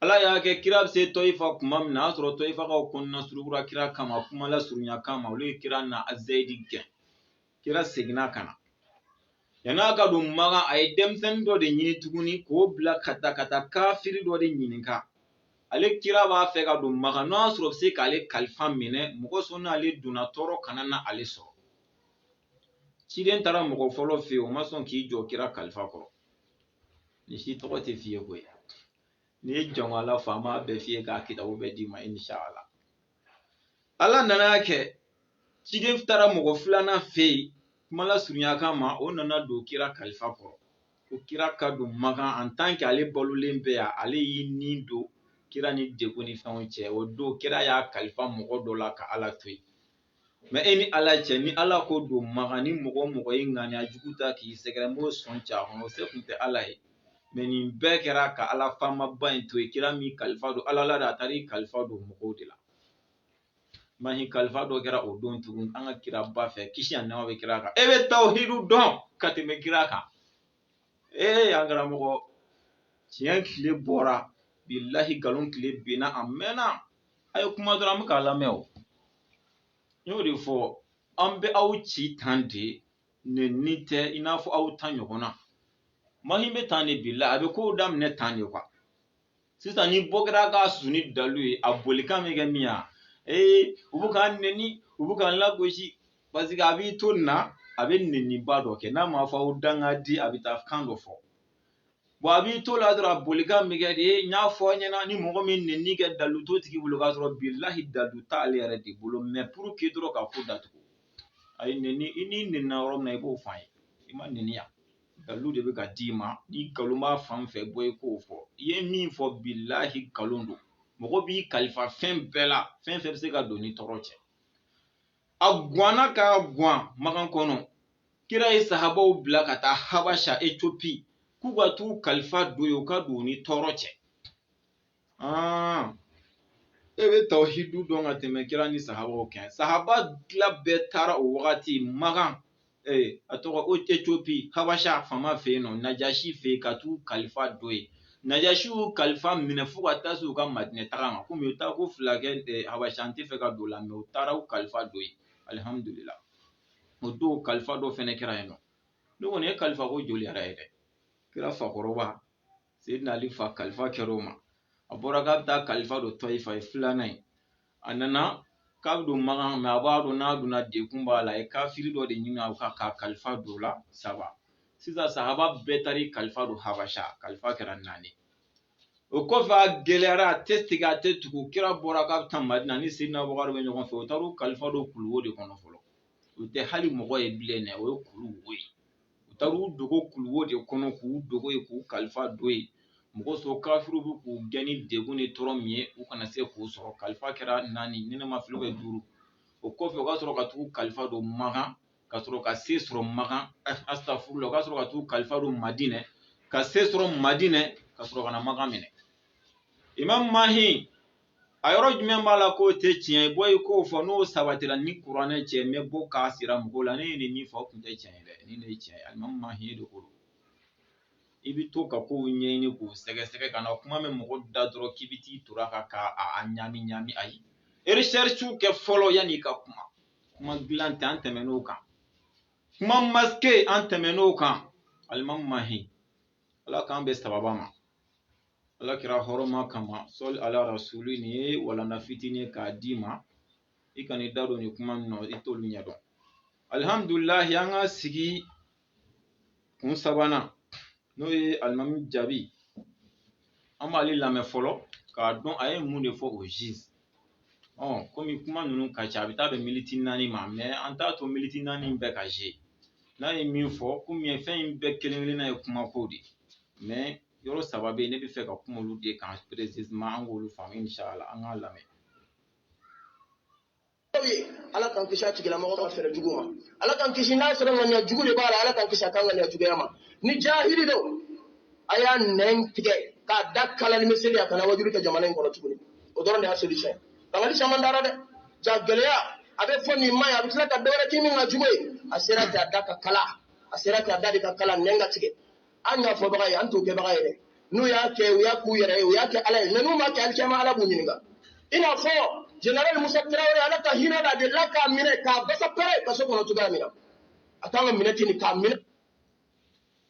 ala y'a kɛ kira bɛ se tɔyifa kuma min na a y'a sɔrɔ tɔyifakaw kɔnɔna surugura kira kama kuma la surunya kama olu ye kira na azayidi gɛn kira seginna ka na yan'a ka don makan a ye denmisɛnnin dɔ de ɲini tuguni k'o bila ka taa kafiri dɔ de ɲininka ale kira b'a fɛ ka don makan n'o y'a sɔrɔ bɛ se k'ale kalifa minɛ mɔgɔ sɔn n'ale donna tɔɔrɔ kana na ale sɔrɔ ciden taara mɔgɔ fɔlɔ fɛ yen o ma sɔn k'i jɔ kira kalifa kɔrɔ ni si tɔgɔ tɛ f'i ye koyi n'i ye jɔn fa an b'a bɛɛ f'i ye k'a kitabu bɛɛ d'i ma inshallah ala nana kɛ ciden taara mɔgɔ filanan fɛ yen kuma la surunya kama o nana don kira kalifa kɔrɔ ko kira ka don makan en tant que ale balolen bɛ yan ale y'i ni don kira ni degun ni fɛnw cɛ o don kira y'a kalifa mɔgɔ dɔ la ka ala to yen mais e ni ala cɛ ni ala ko don makan ni mɔgɔ o mɔgɔ ye ŋaniya jugu ta k'i sɛgɛrɛ n b'o sɔn cɛ a kɔnɔ o se tun tɛ ala ye mais nin bɛɛ kɛra ka ala faamaba in to yen kira min kalifa don ala la de a taara i kalifa don mɔgɔw de la mahi kalifa dɔ kɛra o don tugun an ka kira ba fɛ kisi ani nɛɛma bɛ kira kan e bɛ tawhidu dɔn ka tɛmɛ kira kan an karamɔgɔ tiɲɛ tile bɔra bilahi nkalon tile binna a mɛnna a ye kuma dɔrɔn an bɛ k'a lamɛn o n y'o de fɔ an bɛ aw ci tan de nenni tɛ i n'a fɔ aw ta ɲɔgɔn na mahi bɛ tan de bilahi a bɛ kow daminɛ tan de kuwa sisan ni bɔ kɛra k'a susu ni dalu ye a bolikan bɛ kɛ min ye u bɛ k'an nɛni u bɛ k'an lagosi parce que a b'i to nin na a bɛ nɛniba dɔ kɛ n'a ma fɔ aw dangadi a bɛ taa kan dɔ fɔ bon a b'i to la dɔrɔn a bolikan bɛ kɛ de n y'a fɔ aw ɲɛna ni mɔgɔ min nɛni kɛ dalu to tigi bolo k'a sɔrɔ bilahi dalu t'ale yɛrɛ de bolo mais pour que dɔrɔn ka ko datugu a ye nɛni i n'i nɛnina yɔrɔ min na i b'o fɔ an ye i ma nɛni yan dalu de bɛ ka d'i ma ni nkalon b'a fan fɛ bɔ i k'o fɔ i ye min fɔ bilahi nkalon don mɔgɔ b'i kalifa fɛn bɛɛ la fɛn fɛn bɛ se ka don ni tɔɔrɔ cɛ a gwanna ka gwan makan kɔnɔ kira ye sahabaw bila ka taa habasha Éthiopie k'u ka t'u kalifa don yen u ka don ni tɔɔrɔ cɛ e bɛ tawhidu dɔn ka tɛmɛ kira ni sahabaw kan sahaba tila bɛɛ taara o wagati makan a tɔgɔ Éthiopie habasha fama fɛ yen nɔ najashi fɛ yen ka t'u kalifa don yen najashi y'u kalifa minɛ fo ka taa se u ka madinɛ taga ma komi u taa ko fila kɛ habasha an tɛ fɛ ka don la mais u taara u kalifa don yen alhamdulillah o don kalifa dɔ fɛnɛ kɛra yen nɔ ne kɔni ye kalifa ko joli yɛrɛ ye dɛ kira fakɔrɔba Seydina Ali fa kalifa kɛra o ma a bɔra k'a bɛ taa kalifa don Tɔyifa ye filanan ye a nana k'a bɛ don makan mais a b'a dɔn n'a donna dekun b'a la a ye kafiri dɔ de ɲini a ka kalifa don o la saba sisan sahaba bɛɛ taara i kalifa don habasha kalifa kɛra 4 o kɔfɛ a gɛlɛyara a tɛ segin a tɛ tugu kira bɔra k'a bɛ taa madina ni Seydina Abubakar bɛ ɲɔgɔn fɛ o taara u kalifa don kuluwo de kɔnɔ fɔlɔ u tɛ hali mɔgɔ ye bilen dɛ o ye kuluwo ye u taara u dogo kuluwo de kɔnɔ k'u dogo yen k'u kalifa don yen mɔgɔ sɔrɔ kafiriw bɛ k'u gɛn ni degun ni tɔɔrɔ min ye u kana se k'u sɔrɔ kalifa kɛra 4 ni ne ma fili o bɛ 5 o kɔfɛ u ka sɔrɔ ka t'u kalifa don makan ka sɔrɔ ka se sɔrɔ makan astafurula u ka sɔrɔ ka t'u kalifa don madinɛ ka se sɔrɔ madinɛ ka sɔrɔ ka na makan minɛ Imam Mahi a yɔrɔ jumɛn b'a la k'o tɛ tiɲɛ ye bɔ i k'o fɔ n'o sabatira ni kuranɛ cɛ n bɛ bɔ k'a sira mɔgɔw la ne ye nin min fɔ o tun tɛ tiɲɛ ye dɛ nin de ye tiɲɛ ye Imam Mahi de ko don i bɛ to ka kow ɲɛɲini k'u sɛgɛsɛgɛ ka na kuma mɛn mɔgɔ da dɔrɔn k'i bɛ t'i tora ka ɲami ɲami ayi recherche kɛ fɔlɔ yanni i ka kuma dilan tɛ an tɛmɛn'o kan kuma masqué an tɛmɛn'o kan Imam Mahi ala k'an bɛ sababa ma ala kira hɔrɔma kama sɔli ala rasuli nin ye walanda fitinin k'a d'i ma i kan'i da don nin kuma min na i t'olu ɲɛdɔn alhamdulilahi an ka sigi kun sabanan n'o ye alimami jaabi an b'ale lamɛn fɔlɔ k'a dɔn a ye mun de fɔ o jiz komi kuma ninnu ka ca a bɛ taa bɛn miniti 4 ma mais an t'a to miniti 4 bɛɛ ka je n'a ye min fɔ komi fɛn in bɛɛ kelen kelenna ye kuma ko de mais yɔrɔ 3 bɛ yen ne bɛ fɛ ka kuma olu de kan précisément an k'olu faamu inshallah an k'a lamɛn ala kan kisi a tigilamɔgɔ ka fɛrɛ jugu ma ala kan kisi n'a sɔrɔ ŋaniya jugu de b'a la ala kan kisi a ka ŋaniya juguya ma ni jahili don a y'a nɛn tigɛ k'a da kalali miseli a kana wajulu kɛ jamana in kɔnɔ tuguni o dɔrɔn de y'a solution bangali caman dara dɛ ja gɛlɛya a bɛ fɔ nin ma ye a bɛ tila ka dɔwɛrɛ k'i min ka jugu ye a sera k'a da ka kala a sera k'a da de ka kala nɛn ka tigɛ an y'a fɔbaga ye an t'o kɛbaga ye dɛ n'u y'a kɛ u y'a k'u yɛrɛ ye u y'a kɛ ala ye mais n'u ma kɛ alikiyama ala b'u ɲininka i n'a fɔ Général Musa Traoré ala ka hinɛ la de la k'a minɛ k'a basa pɛrɛ kaso kɔnɔ cogoya min na a kan ka minɛ ten k'a minɛ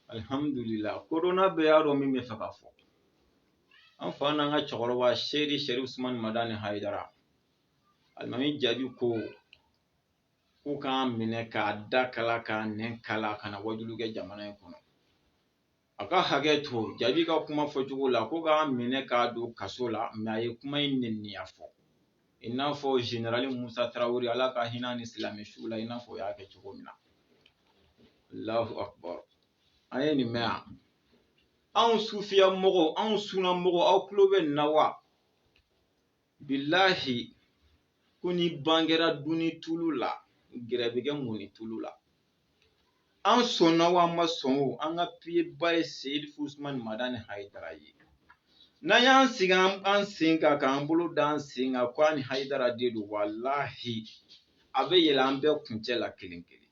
alhamdulillah corona bɛɛ y'a dɔn min bɛ fɛ ka fɔ an fa n'an ka cɛkɔrɔba Seydi Sharif Usman Madani Haidara alimami jaabi ko k'u k'an minɛ k'a da kala k'a nɛn kala ka na wajulu kɛ jamana in kɔnɔ a ka hakɛ to jaabi ka kuma fɔcogo la ko k'an minɛ k'a don kaso la mais a ye kuma in nɛniya fɔ i n'a fɔ Général Musa Traoré ala ka hinɛ ni silamɛ su la i n'a fɔ o y'a kɛ cogo min na Allahu akbar. Ayeni mea. An sufiya mogo, an suna mogo, aw kulobe nawa. Billahi kuni bangera duni tulula, girebege muni tulula. An sonna wa ma songo, an ga piye baye Seyd Ousmane Madani Haidara ye. Na yan siga an singa ka an bolo da an singa ko ani Haidara dedu wallahi abe yela an bɛ kuncɛ la kelen kelen.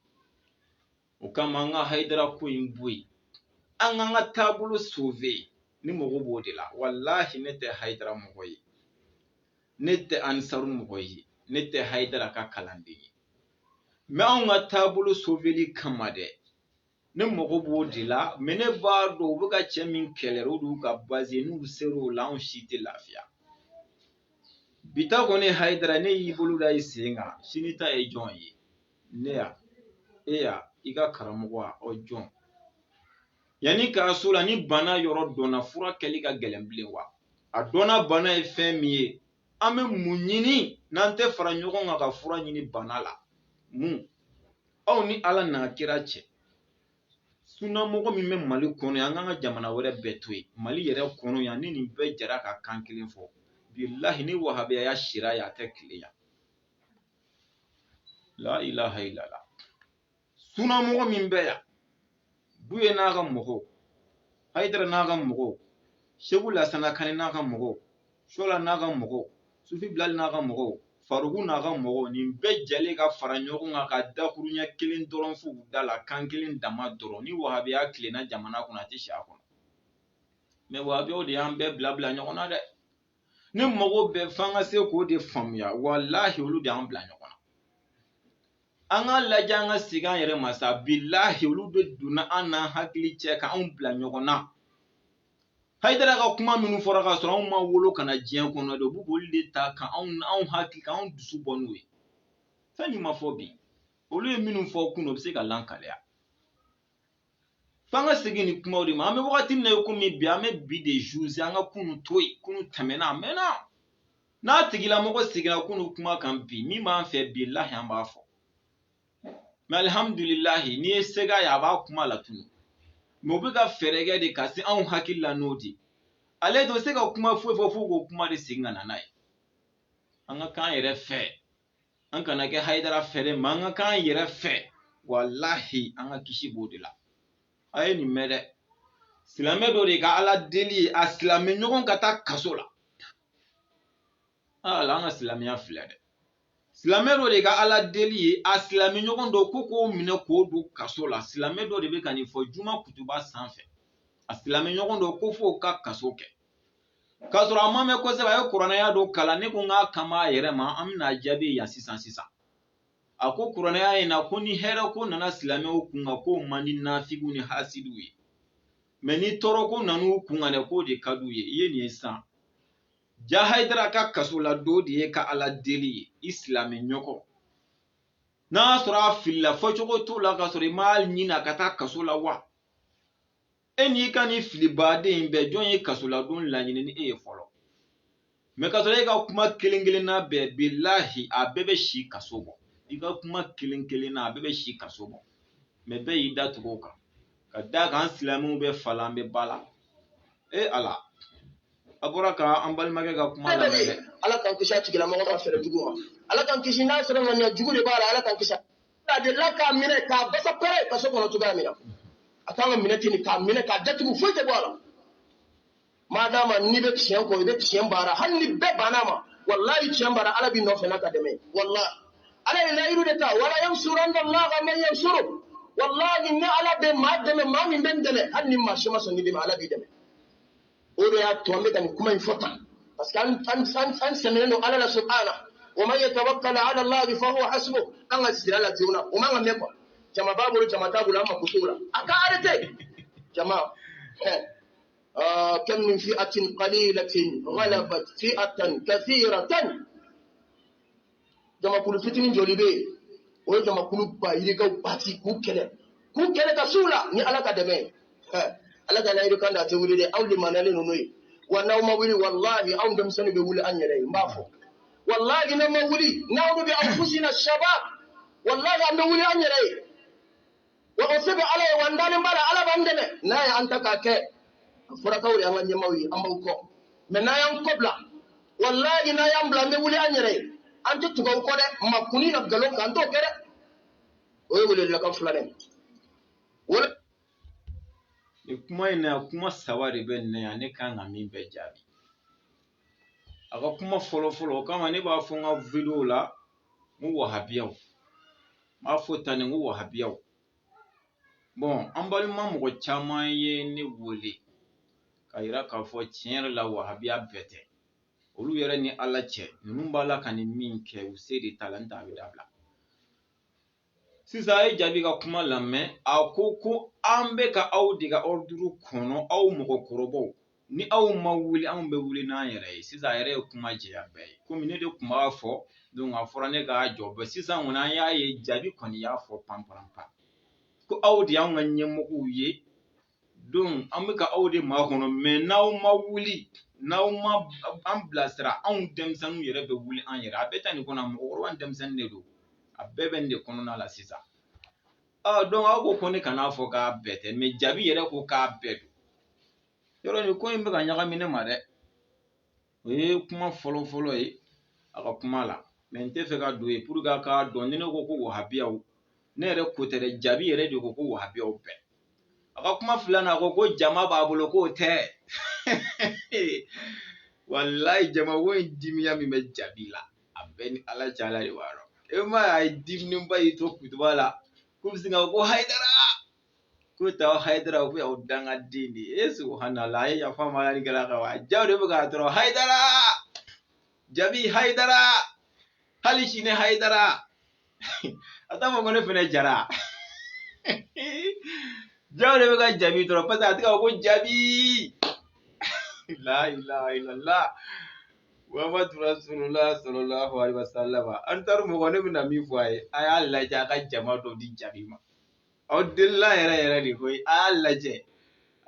O kama an ka Haidara ko in boyi. An ka taabolo sauver ni mɔgɔ b'o de la. Wallahi ne tɛ Haidara mɔgɔ ye. Ne tɛ Ansaru mɔgɔ ye. Ne tɛ Haidara ka kalanden ye. Mais anw ka taabolo sauverli kama dɛ. Ne mɔgɔ b'o de la. Mais ne b'a dɔn u bɛ ka cɛ min kɛlɛ o d'u ka base ye n'u ser'o la anw si tɛ lafiya. Bita kɔni Haidara ne y'i bolo da i sen kan sini ta ye jɔn ye? Ne ya, e ya, i ka karamɔgɔ o jɔn. Yani k'a so la ni bana yɔrɔ dɔnna fura kɛli ka gɛlɛn bilen wa? A dɔnna bana ye fɛn min ye an bɛ mun ɲini n'an tɛ fara ɲɔgɔn kan ka fura ɲini bana la? Mun? Aw ni Ala n'a kira cɛ. Sunnamɔgɔ min bɛ Mali kɔnɔ yan an kan ka jamana wɛrɛ bɛɛ to yen. Mali yɛrɛ kɔnɔ yan ni nin bɛɛ jara ka kan kelen fɔ. Billahi ni wahabiya sira ya tɛ tile yan. La ilaha illallah. Sunnamɔgɔ min bɛ yan. Buye n'a ka mɔgɔw, Haidara n'a ka mɔgɔw, Seku Lasana Kane n'a ka mɔgɔw, Shola n'a ka mɔgɔw, Sufi Bilali n'a ka mɔgɔw, Faruku n'a ka mɔgɔw, nin bɛɛ jɛlen ka fara ɲɔgɔn kan ka dakuru ɲɛ kelen dɔrɔn f'u da la kan kelen dama dɔrɔn ni wahabiya tilenna jamana kɔnɔ a tɛ si a kɔnɔ. Mais wahabiyaw de y'an bɛɛ bila ɲɔgɔn na dɛ. Ne mago bɛɛ f'an ka se k'o de faamuya wallahi olu de y'an bila ɲɔgɔn na. An ka lajɛ an ka segin an yɛrɛ ma sa billahi olu de donna an n'an hakili cɛ ka anw bila ɲɔgɔn na. Haidara ka kuma minnu fɔra ka sɔrɔ anw ma wolo kana diɲɛ kɔnɔ de u b'u olu de ta ka anw hakili ka anw dusu bɔ n'o ye. Fɛn min ma fɔ bi olu ye minnu fɔ kunun o bɛ se ka lankaleya. F'an ka segin ni kumaw de ma an bɛ wagati min na i komi bi an bɛ bi de juger an ka kunun to yen kunun tɛmɛna a mɛnna. N'a tigilamɔgɔ seginna kunun kuma kan bi min b'an fɛ billahi an b'a fɔ. Mais alhamdulillahi ni ye sega ye a b'a kuma la tunu. Mais u bɛ ka fɛɛrɛ kɛ de ka se anw hakili la n'o de. Ale de se ka kuma foyi fɔ f'u k'o kuma de segin ka na n'a ye. An ka k'an yɛrɛ fɛ. An kana kɛ Haidara fɛ dɛ mais an ka k'an yɛrɛ fɛ. Wallahi an ka kisi b'o de la. A ye nin mɛn dɛ. Silamɛ dɔ de ka Ala deli ye a silamɛ ɲɔgɔn ka taa kaso la. Ala an ka silamɛya filɛ dɛ. Silamɛ dɔ de ka Ala deli ye a silamɛ ɲɔgɔn dɔ ko k'o minɛ k'o don kaso la. Silamɛ dɔ de bɛ ka nin fɔ juma kutuba sanfɛ. A silamɛ ɲɔgɔn dɔ ko f'o ka kaso kɛ. K'a sɔrɔ a ma mɛn kosɛbɛ a ye kuranɛya dɔ kalan ne ko n k'a kama a yɛrɛ ma an bɛna jaabi yan sisan. A ko kuranɛya in na ko ni hɛrɛ ko nana silamɛw kun kan k'o man di nafigiw ni hasidiw ye. Mais ni tɔɔrɔ ko nan'u kun kan dɛ k'o de ka d'u ye. I ye nin ye sisan. Ja Haidara ka kaso la do de ye ka Ala deli ye i silamɛ ɲɔgɔn. N'a sɔrɔ a filila fɔcogo t'o la ka sɔrɔ i m'a ɲini a ka taa kaso la wa? E n'i ka nin fili baden in bɛɛ jɔn ye kasoladon laɲini ni e ye fɔlɔ? Mais ka sɔrɔ e ka kuma kelen kelenna bɛɛ billahi a bɛɛ bɛ si kaso bɔ. I ka kuma kelen kelenna a bɛɛ bɛ si kaso bɔ. Mais bɛɛ y'i da tugu o kan. Ka d'a kan an silamɛw bɛ fa la an bɛ ba la. Ala. A bɔra ka an balimakɛ ka kuma lamɛn dɛ. Ala k'an kisi a tigilamɔgɔ ka fɛɛrɛ jugu ma. Ala k'an kisi n'a sɔrɔ ŋaniya jugu de b'a la Ala k'an kisi. A delila k'a minɛ k'a basa pɛrɛ kaso kɔnɔ cogoya min na. A kan ka minɛ ten k'a minɛ k'a datugu foyi tɛ bɔ a la. Madama n'i bɛ tiɲɛ kɔ i bɛ tiɲɛ baara hali ni bɛɛ banna ma wallahi tiɲɛ baara Ala b'i nɔfɛ n'a ka dɛmɛ wallahi. Ala ye layiru de ta wala yansuranna Allaha man yansuru. Wallahi ni Ala bɛ maa dɛmɛ maa min bɛ n dɛmɛ hali ni maa si ma sɔn n'i dɛmɛ Ala b'i dɛmɛ. O de y'a to an bɛ ka nin kuma in fɔ tan parce que an sɛmɛnen don Ala la subhanahu wa man yatawakkal ala Allahi fa huwa hasbuh an ka sira la joona o man ka mɛn quoi. Jama b'a bolo jama t'a bolo an ma kutu la a ka arrêter jama. كم من فئة قليلة غلبت فئة كثيرة جما كل فتن جوليبي o jama kulu ba yirigaw bati k'u kɛlɛ ka s'u la ni Ala ka dɛmɛ Ala ka layiru kan da tɛ wuli dɛ anw de manalen ninnu ye wa n'aw ma wuli wallahi anw denmisɛnninw bɛ wuli an yɛrɛ ye n b'a fɔ wallahi n'aw ma wuli n'aw bɛ anfusina shabab wallahi an bɛ wuli an yɛrɛ ye wa osebe ala e wandane mbala ala bandeme na ya antaka ke fura kawri anga nyamawi ambaw ko me na yan kobla wallahi na yan blambe wuli anyere antu tugaw ko de makuni na galon kan to kere o wuli la kan fulane wala kuma ina kuma sawari ben ne ya ne kan amin be jabi aka kuma folo kama ne ba funga video la mu wahabiyaw ma fota ne mu wahabiyaw bon an balima mɔgɔ caman ye ne wele ka yira k'a fɔ tiɲɛ yɛrɛ la wahabiya bɛɛ tɛ olu yɛrɛ ni ala cɛ ninnu b'a la ka nin min kɛ u se de t'a la n t'a bɛ dabila sisan a ye jaabi ka kuma lamɛn a ko an bɛ ka aw de ka ordre kɔnɔ aw mɔgɔkɔrɔbaw ni aw ma wuli anw bɛ wuli n'an yɛrɛ ye sisan a yɛrɛ ye kuma jɛya bɛɛ ye komi ne de tun b'a fɔ donc a fɔra ne k'a jɔ bɛɛ sisan kɔni an y'a ye jaabi kɔni y'a fɔ panparanpan ko aw de y'anw ka ɲɛmɔgɔw ye donc an bɛ ka aw de makɔnɔ mais n'aw ma wuli n'aw ma an bilasira anw denmisɛnninw yɛrɛ bɛ wuli an yɛrɛ a bɛ taa nin kɔnɔ mɔgɔkɔrɔba denmisɛnnin de don a bɛɛ bɛ nin de kɔnɔna la sisan donc aw ko ne kan'a fɔ k'a bɛɛ tɛ mais jaabi yɛrɛ ko k'a bɛɛ don yɔrɔ nin ko in bɛ ka ɲagami ne ma dɛ o ye kuma fɔlɔ ye a ka kuma la mais n tɛ fɛ ka don ye pour que a k'a dɔn ni ne ko wahabiyaw ne yɛrɛ ko tɛ dɛ jaabi yɛrɛ de ko wahabiyaw bɛɛ a ka kuma filanan a ko jama b'a bolo k'o tɛ wallahi jama wo in dimiya min bɛ jaabi la a bɛɛ ni ala cɛ ala de b'a dɔn e ma a ye diminenba y'i to kutuba la k'u bɛ sin ka ko hayidara k'o ta hayidara o ko y'aw dangaden de ye subhanallah a ye yafa ma ala ni kɛra ka wa jaw de bɛ k'a tɔrɔ hayidara jaabi hayidara hali sini hayidara a t'a fɔ ko ne fana jara jaw de bɛ ka jaabi dɔrɔn parce que a tɛ ka fɔ ko jaabi la ilaha illallah muhammadu rasulullah sallallahu alaihi wasallam an taara mɔgɔ ne bɛna min fɔ a ye a y'a lajɛ a ka jama dɔ di jaabi ma aw delila yɛrɛ de koyi a y'a lajɛ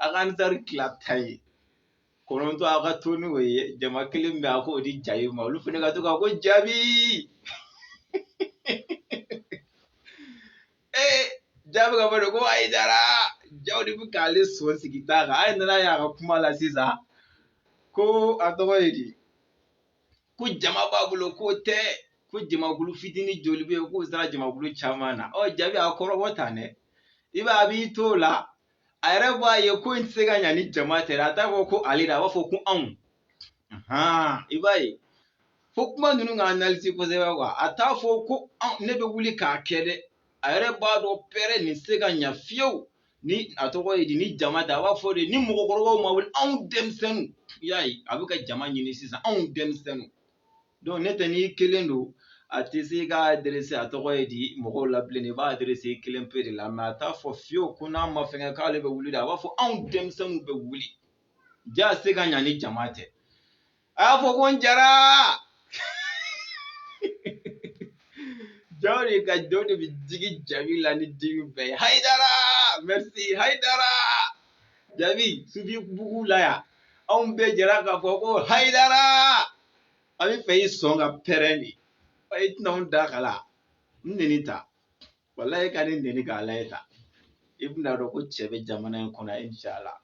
a ka an taara tila ta ye kɔnɔntɔn a ka to n'o ye jama kelen bɛ a k'o di jaabi ma olu fana ka to ka ko jaabi jaabi ka fɔ de ko hayidara jaw de bɛ k'ale sɔn sigi ta kan a ye nana y'a ka kuma la sisan ko a tɔgɔ ye di ko jama b'a bolo k'o tɛ ko jamakulu fitinin joli bɛ yen k'o sera jamakulu caman na jaabi a kɔrɔbɔ tan dɛ i b'a a b'i to o la a yɛrɛ b'a ye ko in tɛ se ka ɲa ni jama tɛ dɛ a t'a fɔ ko ale de a b'a fɔ ko anw i b'a ye fo kuma ninnu ka analyse kosɛbɛ quoi a t'a fɔ ko ne bɛ wuli k'a kɛ dɛ a yɛrɛ b'a dɔn pɛrɛ nin se ka ɲa fiyewu ni a tɔgɔ ye di ni jama tɛ a b'a fɔ de ni mɔgɔkɔrɔbaw ma wuli anw denmisɛnninw i y'a ye a bɛ ka jama ɲini sisan anw denmisɛnninw donc ne tɛ n'i kelen don a tɛ se ka adresse a tɔgɔ ye di mɔgɔw la bilen i b'a adresse i kelen pe de la mais a t'a fɔ fiyewu ko n'a ma fɛnkɛ k'ale bɛ wuli de a b'a fɔ anw denmisɛnninw bɛ wuli ja se ka ɲa ni jama tɛ a y'a fɔ ko n jara jaw de bɛ jigi jaabi la ni dimi bɛɛ ye hayidara merci hayidara jaabi sufi bugu la yan anw bɛɛ jɛra k'a fɔ ko hayidara a bɛ fɛ i sɔn ka pɛrɛn de i tɛna anw da kala n neni ta walahi ka ne neni k'a lajɛ ta i bɛna dɔn ko cɛ bɛ jamana in kɔnɔ inshallah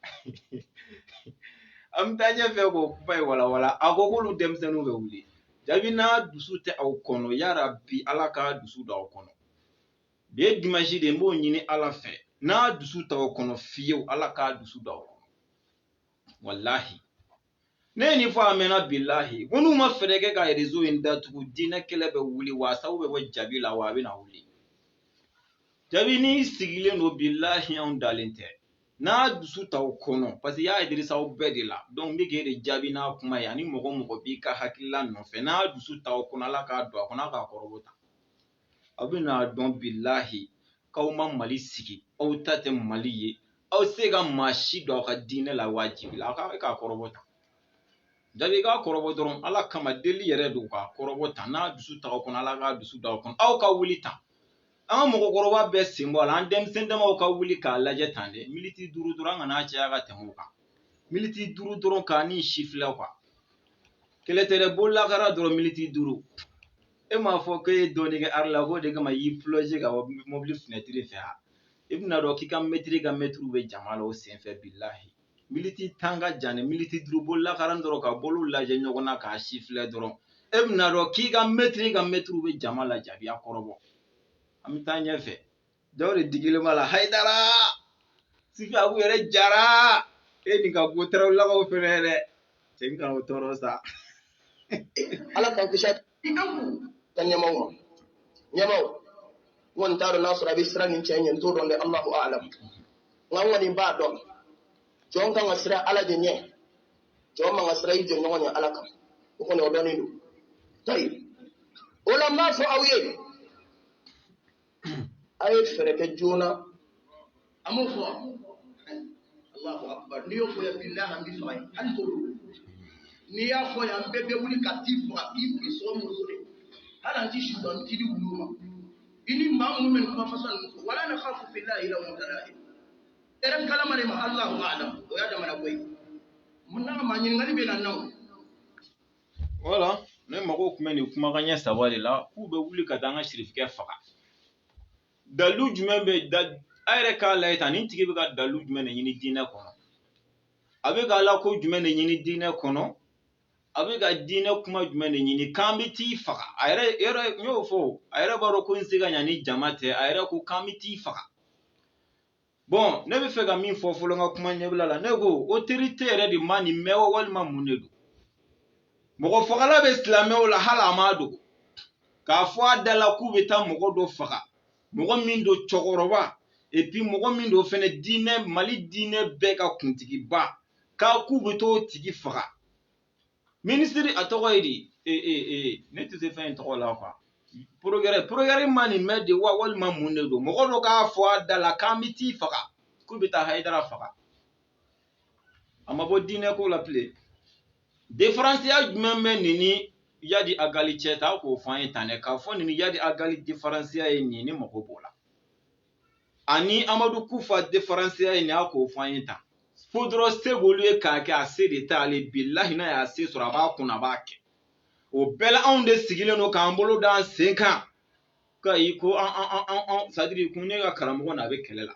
an bɛ taa ɲɛfɛ k'o kuma ye walawala a ko k'olu denmisɛnninw bɛ wuli jaabi n'a dusu tɛ aw kɔnɔ yarabi ala k'a dusu don aw kɔnɔ bi ye dimanche de n b'o ɲini ala fɛ n'a dusu t'aw kɔnɔ fiyewu ala k'a dusu don aw kɔnɔ walahi ne ye nin fɔ a mɛnna bilahi ko n'u ma fɛɛrɛ kɛ ka réseau in datugu diinɛ kɛlɛ bɛ wuli wa sababu bɛ bɔ jaabi la wa a bɛna wuli jaabi n'i sigilen don bilahi anw dalen tɛ n'a dusu t'aw kɔnɔ parce que i y'a adressé aw bɛɛ de la donc n bɛ k'e de jaabi n'a kuma ye ani mɔgɔ mɔgɔ b'i ka hakilila nɔfɛ n'a dusu t'aw kɔnɔ ala k'a don a kɔnɔ a k'a kɔrɔbɔ tan aw bɛna dɔn bilahi k'aw ma mali sigi aw ta tɛ mali ye aw se ka maa si don aw ka diinɛ la wajibi la aw k'a kɔrɔbɔ tan jaabi k'a kɔrɔbɔ dɔrɔn ala kama deli yɛrɛ don k'a kɔrɔbɔ tan n'a dusu t'aw kɔnɔ ala k'a dusu don aw kɔnɔ aw ka wuli tan an ka mɔgɔkɔrɔba bɛɛ sen bɔ a la an denmisɛn damaw ka wuli k'a lajɛ tan dɛ miniti 5 dɔrɔn an kana caya ka tɛmɛ o kan miniti 5 dɔrɔn k'a ni si filɛ quoi kɛlɛ tɛ dɛ bololakara dɔrɔn miniti 5 e m'a fɔ ko e ye dɔɔnin kɛ ari la k'o de kama y'i plongé ka bɔ mobili fenêtre fɛ ibn ado kika metri ga metru be jamala o senfe billahi militi tanga jane militi drubol la karandoro ka bolu la je nyogona ka shifle doro ibn ado kika metri ga metru be jamala jabi akorobo amitanya fe dawre digile mala haydara sifa abu yere jara ni ka gotraw la ko fere sen kan o toro sa ala kan kisha tan yamaw won taro nasra bi sirani cenyen to don de Allahu a'lam ngan woni ba don jon kan asra ala de nye jon ma asra yi jon ngoni ala kan ko ne odoni du tay ulama fo awiye ay fereke jona amu fo Allahu akbar ni yo fo ya billahi ambi fay anto ni ya fo ya mbebe wuli katifu ifu so musure hala nti shudan tidi wuluma ini mamu men kuma fasan wala na khafu billahi la mutalahi era kalama ne ma Allahu a'lam o ya da mana koy munna ma nyin ngali be nan naw wala ne mako kuma ni kuma ganya sabali la ku be wuli ka danga shirif ke faka dalu jumen be da ayre ka la etani tigi be ka dalu jumen ne nyini dina kono abe ka la ko jumen ne nyini dina kono abe ka dina kuma jumen ne nyini kambiti faka ayre nyofo ayre baro ko insiga nyani jamate ayre ko kambiti faka bon ne be fe ka min fo folo nga kuma nyebla la ne go autorité re di mani mewo walma munedu mogo fagala be islamé la hala amadu ka fo adala ku be ta mogo do faga mogo min do chogoroba et puis mogo min do fene dine mali dine be ka kuntigi ba ka ku be to tigi faga ministre atogoidi ne te se fait to la fa progrès mani mede wa wal mamune do mogo do ka fo adala kamiti faga ku be ta haidara faga amabo dine ko la ple différence ya jumɛn nini yadi agali cheta ko fanye tane ka fo nini yadi agali différence ya nini mako bola ani amadu kufa différence ya ni ako fanye ta fodro segolue ka ke ase de ta ale billahi na ya ase sura ba kuna ba ke o bela on de sigile no ka mbolo dan 5 ans ka iko an sadiri kunne ga karamo na be kelela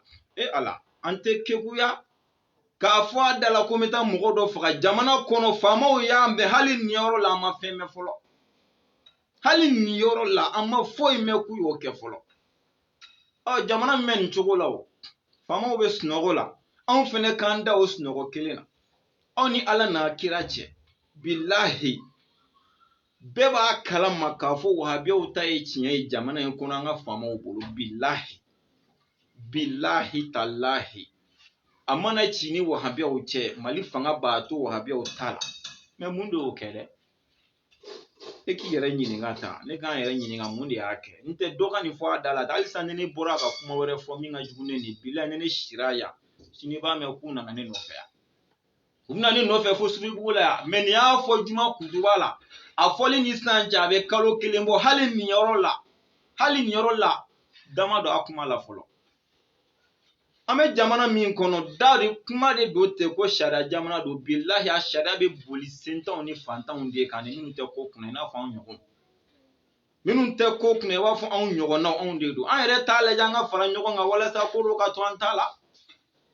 ala ante kekuya ka fo adala komita mogo do faga jamana kono famaw ya mbe hali niyoro la ma feme folo hali niyoro la ama fo ime ku yo ke folo jamana men chogola o famaw be snogo la an fene kanda o snogo kelena oni ala na kirache billahi beba kalama ka fo wahabiya uta e chiye jamana en kono anga famaw bolo billahi tallahi amana chini wahabia uche mali fanga bato wahabia utala me mundo okele eki yere nyini ngata ne kan yere nyini ngamundi yake nte doka ni fo adala dalisa nene bora ka kuma wore fo minga jugune ni bila nene shiraya chini ba me kuna ngane no fe umna ni no fe fo subi bula men ya fo juma kudubala afoli ni sanja be kalo kilembo hali ni yorola dama do akuma la folo ame jamana min kono dari kuma de do te ko shara jamana do billahi a shara be boli senton ni fantan de kan ni te ko kuna na fa onyogo minun te ko kuna wa fa onyogo na on de do an re ta le janga fara nyogo nga wala sa ko ro ka to antala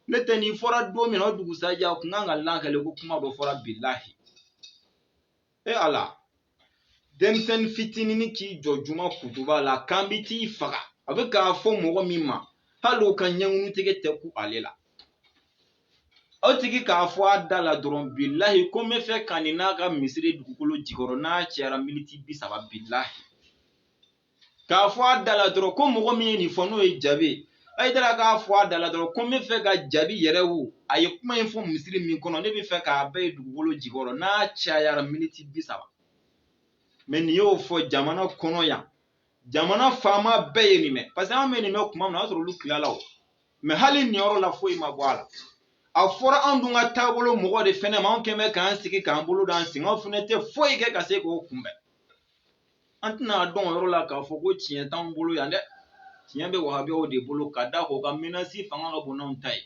ne te ni fora do mi no dugu sa ja ku nga la kale ko kuma do fora billahi ala demsen fitini ni ki jojuma kutuba la kambiti faga abe ka fo mogo mimma halo kan nyangunu tege teku alela o tigi ka fo adala doron billahi ko me fe kanina ga misiri dugukolo jigoro na ciara militi bisaba billahi ka fo adala doron ko mogo mi ni fo no e jabe ay dara ka fo adala doron ko me fe ga jabi yerewu ay kuma info misiri mi kono ne bi fe ka be dugukolo jigoro na ciara militi bisaba men yo fo jamana kono ya jamana fama beye ni me parce que ameni me kuma na so lu kilala o me hali ni oro la foi mabwala afora andunga tabolo mogo de fene ma onke me kan siki kan bulu dan singa funete foi ke kase ko kumbe antina don oro la ka fo ko tien tan bulu yande tien be wahabi o de bulu kada ko ka minasi fanga ga bonon tai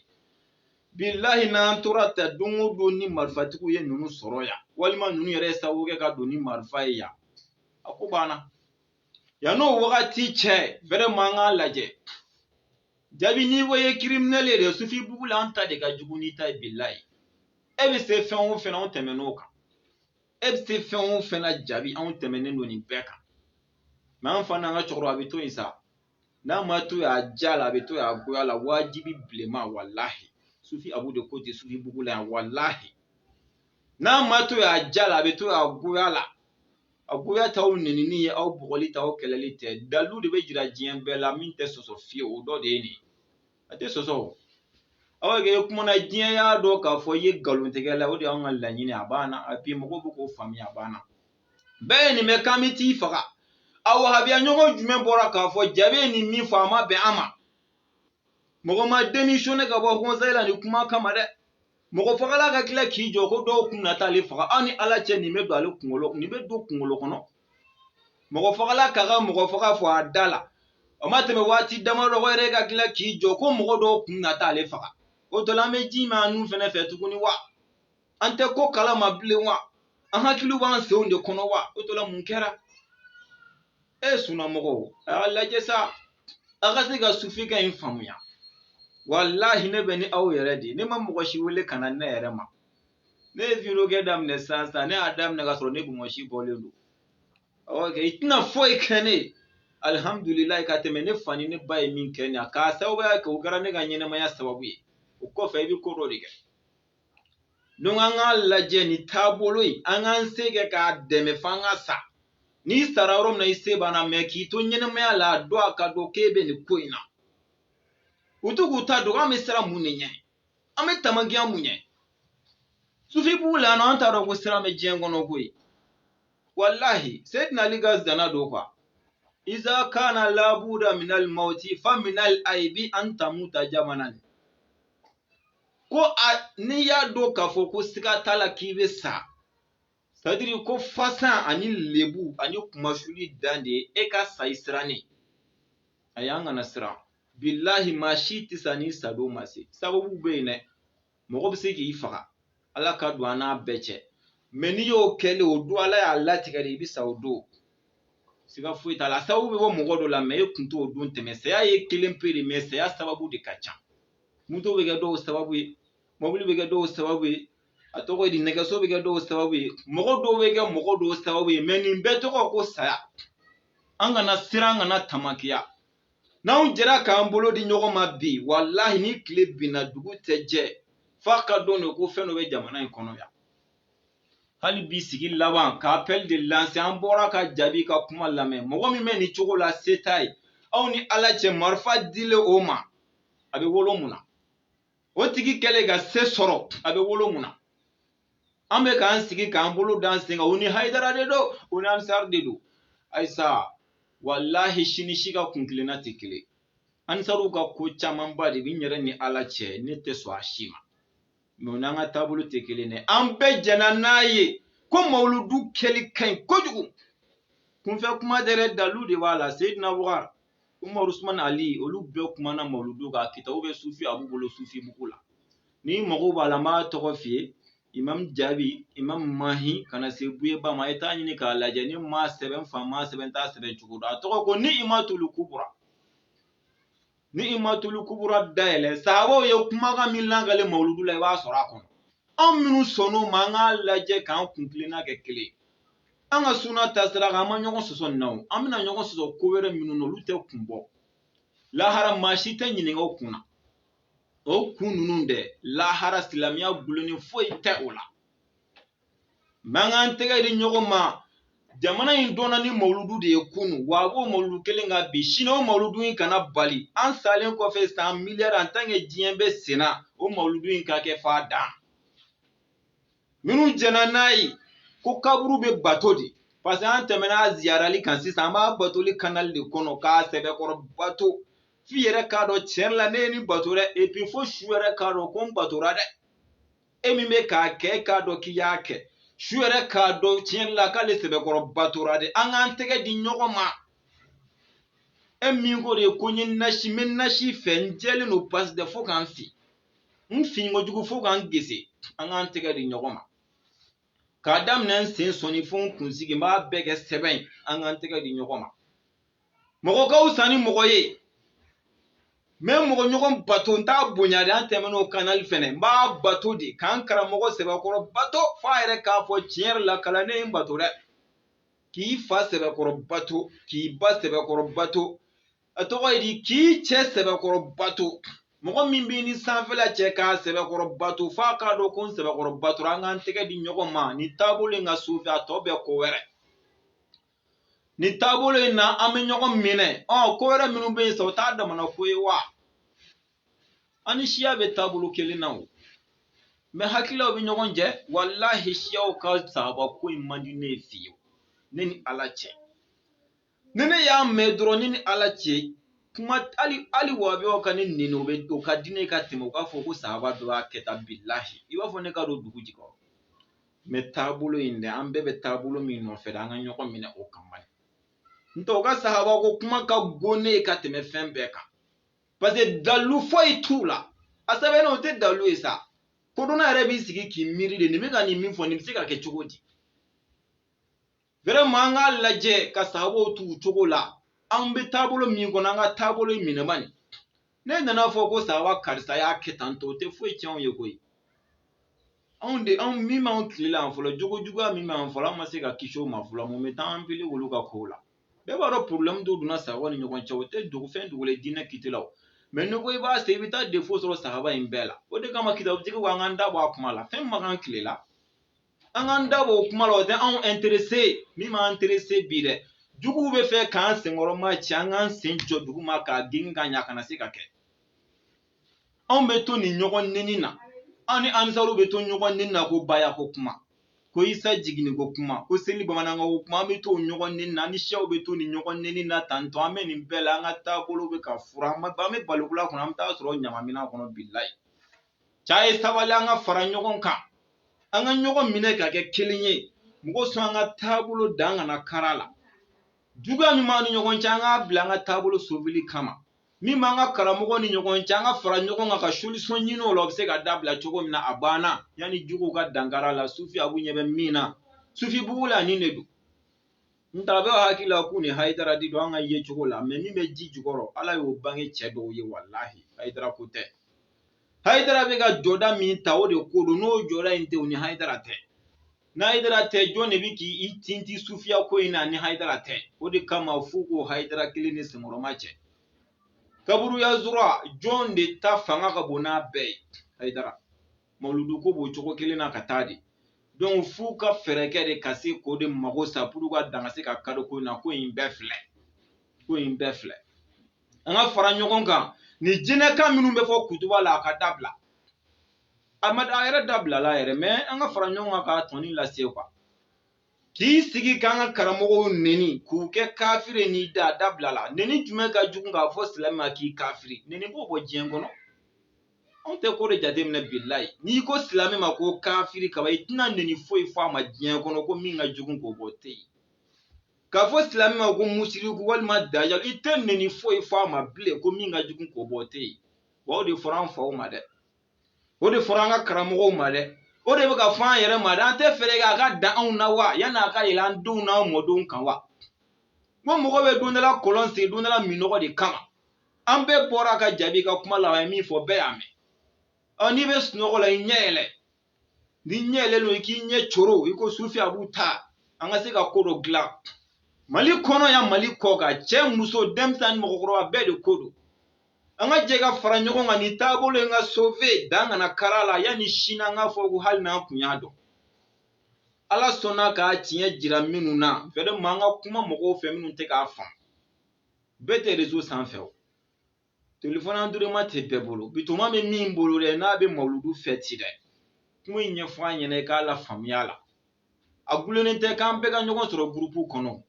billahi na anturata dungu doni marfatiku ye nunu soroya walima nunu yere sawo ke ka doni marfaya akubana ya no wakati che bere manga laje jabi ni woye criminel de sufi bugula anta de ka juguni ta billahi e be se fen o fen on temeno ka e be se fen o fen na jabi on temeno ni beka man fana nga chokro abito isa na matu ya jala abito ya goyala wajibi blema wallahi sufi abu de kote sufi bugula wallahi na matu ya jala abito ya goyala agoya taw nenini ye aw bugoli taw keleli te dalu de be jira jien bela min te soso fie o do de ni ate soso awage kuma na jien ya do ka fo ye galon te gela o de an la nyini abana api mo ko ko fami abana be ni me kamiti faka aw habia nyogo jume bora ka fo jabe ni mi fama be ama mo ma démissionner ka bo ko zaila ni kuma kama de mo faka ka kila ki jo ko do kunna tali faka ani ala che ni me do ale kungolo ni be do kungolo kono mogo fagala kaga mogo faga fo adala o mateme wati damaro were ga kila ki jo ko mogo do kunna ta le faga o to la meji ma nu fene fe tukuni wa ante ko kala mable wa an hakilu ban se onde kono wa o to la munkera e suna mogo alla jesa aga se ga sufi ga infamuya wallahi ne beni aw yere di ne ma mogo shi wele kana na yere ma ne viro ge dam ne sansa ne adam ne ga soro ne bu mo shi bolendo okay itina foi kane alhamdulillah ka teme ne fani ne bay min kenya ka sababu ya ka ugara ne ganye ne maya sababu yi uko fa bi ko rodiga don an Allah je ni taboloi an an sege ka deme fanga sa ni sararom na ise bana me ki to nyene maya la do aka do kebe ni koina utugu ta do am sera munenye am tamagia munye sufi bula na anta do ko sera me jengo no koi wallahi sayyidina ali gazdana do kwa iza kana labuda minal mauti fa minal aibi an tamuta jamanan ko ni ya do ka fo ko siga tala kibe sa sadiri ko fasa ani lebu ani kuma shuli dande e ka saisrani ayanga nasra billahi ma shi tisani sado masi sababu beene mo bisi ki ifaka ala ka do ana beche meni yo kele o do ala ya lati kadi bi saudo siga fu itala sababu bo mo godo la me kunto o don teme se ya ye kelempere me se ya sababu de kacha muto be ga do sababu mobili be ga do sababu atoko di nega so be ga do sababu mo godo be ga mo godo sababu meni beto ko saya anga na siranga na tamakiya na unjera ka ambolo di nyogo mabbi wallahi ni clip bina dugu teje faka dono ko feno be jamana ikono ya hali bi sigi laban ka appel de lancer an bora ka jabi ka kuma lame mogo mi meni chogo la setai aw ni alache marfa dile oma abe wolo muna o tigi kele ga se soro abe wolo muna ambe ka an sigi ka ambolo dancing oni haidara de do oni ansar de do aisa wallahi shini shiga kunklena tikile ansaru ka ko chaman ba de binyere ni alache ne te so ashima monanga tabulu tekele ne ambe jananaye ko mauludu keli kan kojugu kun fe kuma dere dalu de wala sayyidina buhar umar usman ali olu be kuma na mauludu ga kita ube sufi abubolo sufi bukula ni mago bala ma to fie imam jabi imam mahi kana se buye ba ma eta ni ka laje ni ma 7 fa ma 7 ta 7 chugudu atoko ko ni imatul kubra ni imatul kubra daele sahabo yo kuma ga milangale mauludu la ba sora kono an minu sono manga laje kan kunklina ke kele anga suna tasra ga ma nyogo soso nawo amina nyogo soso ko were minu no lute kumbo la haram mashi ta nyini ngo kuna o kununu de la hara islamia buloni foi te ola manga ntega di nyogo ma jamana in dona ni mauludu de kunu wabo mauludu kelenga bi shino mauludu in kana bali an salen ko fe 100 milliard en tangue jiembe sena o mauludu in ka ke fada minu jananai ko kaburu be batodi parce an temena ziarali kan sisan ma batoli canal de kono ka sebe ko bato fiere ka do cherla ne ni batore et puis fo shuere ka do kon batora de e mi me ka ke ka do kiyake shuere ka do cherla ka le sebe ko batora de an an tege di nyogo ma e mi go de konyin nashi men nashi fenjeli no pas de fo kan fi nfi ngo jugu fo kan gese an tege di nyogo ma kadam nan sen soni fon kunsigi ma bege seben an tege di nyogo ma mogo ka usani mogo ye même mo ñogon bato nta bonya de antemeno canal fene ba bato di kan karamogo seba koro bato fa ere ka fo tier la kala ne bato de ki fa seba koro bato ki ba seba koro bato atogo idi ki che seba koro bato mogo min bi ni sanfela che ka seba koro bato fa ka do kun seba koro bato rangan tege di ñogon ma ni tabule nga sufi atobe ko were ni tabule na ame ñogon mine ko were minu be so ta da mana ko wa ani shiya be tabulu kelinawo me hakila be ñogon je wallahi shiya ka sahaba ko imandi ne fiyo neni alache nene ya me dro nini alache kuma ali wabe o kan ni no be to ka dine ka timo ka fo ko sahaba do aketa billahi iba fo ne ka do dugu jiko me tabulu inde ambe be tabulu mi no fe da nga ñogon mine o kamani nto ka sahaba ko kuma ka gone ka teme fembe ka parce que dalu foi tula asabe no te dalu isa ko dona rebi sigi ki miri de nimi ga ni min fo ni sika ke chogodi vraiment nga laje ka sahabo tu chogola ambe tabulo mi ko nga tabulo mi ne mani ne nana fo ko sawa karsa ya ketanto te foi chen ye koyi on mi ma on klila en folo jogo jugo mi ma en folo ma sika kisho ma folo mo metan pili wolu ka kola be baro problem do duna sawa ni nyokon chawote do fen do le dina kitelaw mais no ko iba se bita defo so sahaba imbela o de kama kitabu jiko wa nganda ba kumala fen magan kilela anganda bo kumala de an intéressé mi ma intéressé bide jugu be fe kan sengoro ma changan senjo dugu ma ka ginga nya kana sika ke on be to ni nyogon nenina ani ansaru be to nyogon nenina ko baya ko kuma ko isa jigini ko kuma ko seli bamana ngo kuma mi to nyogon nenina ni shaw be to ni nyogon nenina tanto ameni mbela ngata bolo be ka fura ma ba me balukula kuna mta soro nyama mina kono billahi chai sabala nga fara nyogon ka anga nyogon mine ka ke kilinye mugo so anga tabulo danga na karala juga mi manu nyogon changa blanga tabulo sovili kama mi manga karamogo ni nyogon changa fara nyogon ka shuli so nyino lobse ga dabla chogo mina abana yani jugo ka dangara la sufi abu nyebe mina sufi bugula ni nedu ntabe hakila ku ni haidara di do anga ye chogo la me mi be ji jugoro ala yo bange chedo ye wallahi haidara ku te haidara be ga joda mi tawo de ko do no joda inte ni haidara te na haidara te jone biki itinti sufia ko ina ni haidara te odi kama fuko haidara kilini simoro mache kaburu ya zura John de ta fanga ka bona be haidara mauludu ko bo choko kilina katadi don fuka fereke de kasi ko de mago sa puruga danga se ka kado ko na ko imbefle anga fara nyogon kan ni jine ka minnu be fo kutuba la ka dabla amada ayere dabla la yere me anga fara nyogon ka toni la se kwa ki sigi kanga karamogo neni ku ke kafire ni da dabla la neni jume ka jugunga fo silama ki kafiri neni bo bo jengo no on te ko de jade mna billahi ni ko silame ma ko kafiri ka bai tina neni foi fa ma jengo no ko minga jugun ko bote ka fo silame ma ko musiriku wal ma dajal iten neni foi fa ma ble ko minga jugun ko bote wo de foran fa o ma de wo de foranga karamogo ma de o de baka fan yere ma dan te fere ga da on na wa yana ka ilan dun na modun kan wa mo mo be dun la kolon se dun la minogo de kama ambe bora ka jabi ka kuma la mi fo be ame oni be snogo la nyele ni nyele no ki nye choro iko sufi abuta anga se ka kodo gla mali kono ya mali koga che muso demsan mo ko be de kodo anga jega fara nyogo ngani tabolo nga sauver danga na karala yani shina nga fo hal na kunyado ala sona ka tiye jira minu na fede manga kuma mogo fe minu te ka fa bete rezo san fe telephone andure ma te pebolo bituma me min bolo re na be mauludu feti de kuma nye fa nyene ka la famiala agulene te kan be ga nyogo soro groupe kono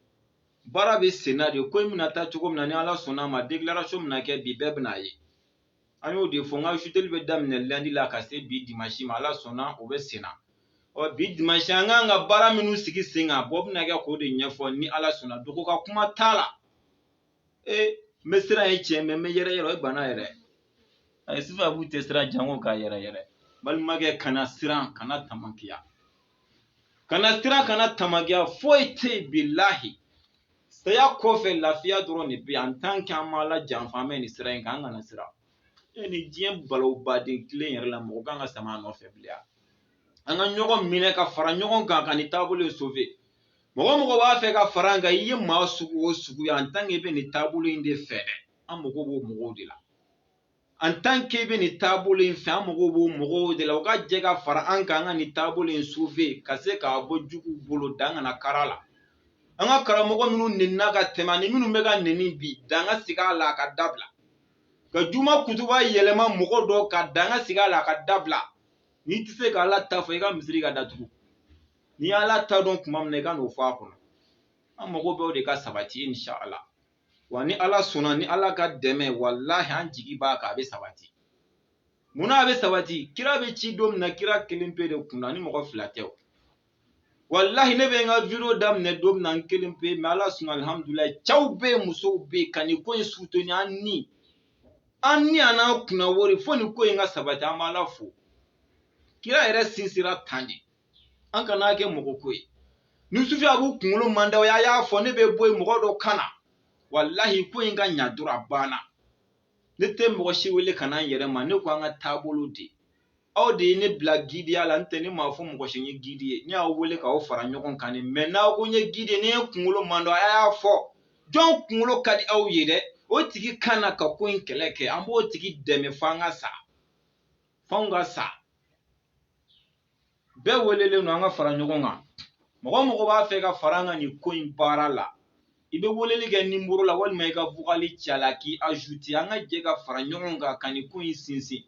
bara be scenario ko mina ta chogo mina ni ala sona ma declaration mina ke bi bebna yi anyo de fonga shutel be damne lundi la kase bi dimanche ma ala sona o be sena o bi dimanche nga bara minu sigi singa bob na ga ko de nyefo ni ala sona doko ka kuma tala mesira e cheme me yere yere bana yere ay sifa bu tesra jango ka yere bal mage kana siran kana tamakiya kana tamakiya foite billahi saya kofe lafiya duro ni bi en tant qu'amala janfame ni siran kan ngana sira ni diɲɛ balo baden kelen yɛrɛ la mɔgɔ kan ka sama a nɔfɛ bilen an ka ɲɔgɔn minɛ ka fara ɲɔgɔn kan ka nin taabolo in sauver mɔgɔ mɔgɔ b'a fɛ ka fara an kan i ye maa sugu o sugu ye en tant que i bɛ nin taabolo in de fɛ dɛ an mago b'o mɔgɔw de la en tant que i bɛ nin taabolo in fɛ an mago b'o mɔgɔw de la u ka jɛ ka fara an kan an ka nin taabolo in sauver ka se k'a bɔ juguw bolo dan kana kara la an ka karamɔgɔ minnu nenina ka tɛmɛ ani minnu bɛ ka neni bi dan ka sigi a la a ka dabila ka juma kutuba yɛlɛma mɔgɔ dɔ ka dan ka sigi a la a ka dabila n'i tɛ se ka ala ta fɔ i ka misiri ka datugu n'i ye ala ta dɔn tuma min na i ka n'o fɔ a kɔnɔ an mago bɛ o de ka sabati inshallah wa ni ala sɔnna ni ala ka dɛmɛ wallahi an jigi b'a kan a bɛ sabati munna a bɛ sabati kira bɛ ci don min na kira kelen pe de kunna ni mɔgɔ fila tɛ o wallahi ne bɛ n ka video daminɛ don min na n kelen pe mais ala sɔnna alhamdulilayi cɛw bɛ yen musow bɛ yen ka nin ko in soutenir an ni an n'a kunna wari fo nin ko in ka sabati an b'ala fo kira yɛrɛ sinsira tan de an kana kɛ mɔgɔ ko ye ni sufi a b'u kunkolo man da o y'a y'a fɔ ne bɛ bɔ yen mɔgɔ dɔ kana wallahi ko in ka ɲa dɔrɔn a banna ne tɛ mɔgɔ si wele ka na n yɛrɛ ma ne ko an ka taabolo de aw de ye ne bila gidiya la n tɛ ne m'a fɔ mɔgɔ si n ye gidi ye ne y'aw wele k'aw fara ɲɔgɔn kan de mais n'aw ko n ye gidi ye ne ye kunkolo man da a y'a fɔ jɔn kunkolo ka di aw ye dɛ o tigi kan na ka ko in kɛlɛ kɛ an b'o tigi dɛmɛ f'an ka sa f'anw ka sa bɛɛ welelen don an ka fara ɲɔgɔn kan mɔgɔ mɔgɔ b'a fɛ ka fara an ka nin ko in baara la i bɛ weleli kɛ nimoro la walima i ka vocal ci a la k'i ajouter an ka jɛ ka fara ɲɔgɔn kan ka nin ko in sinsin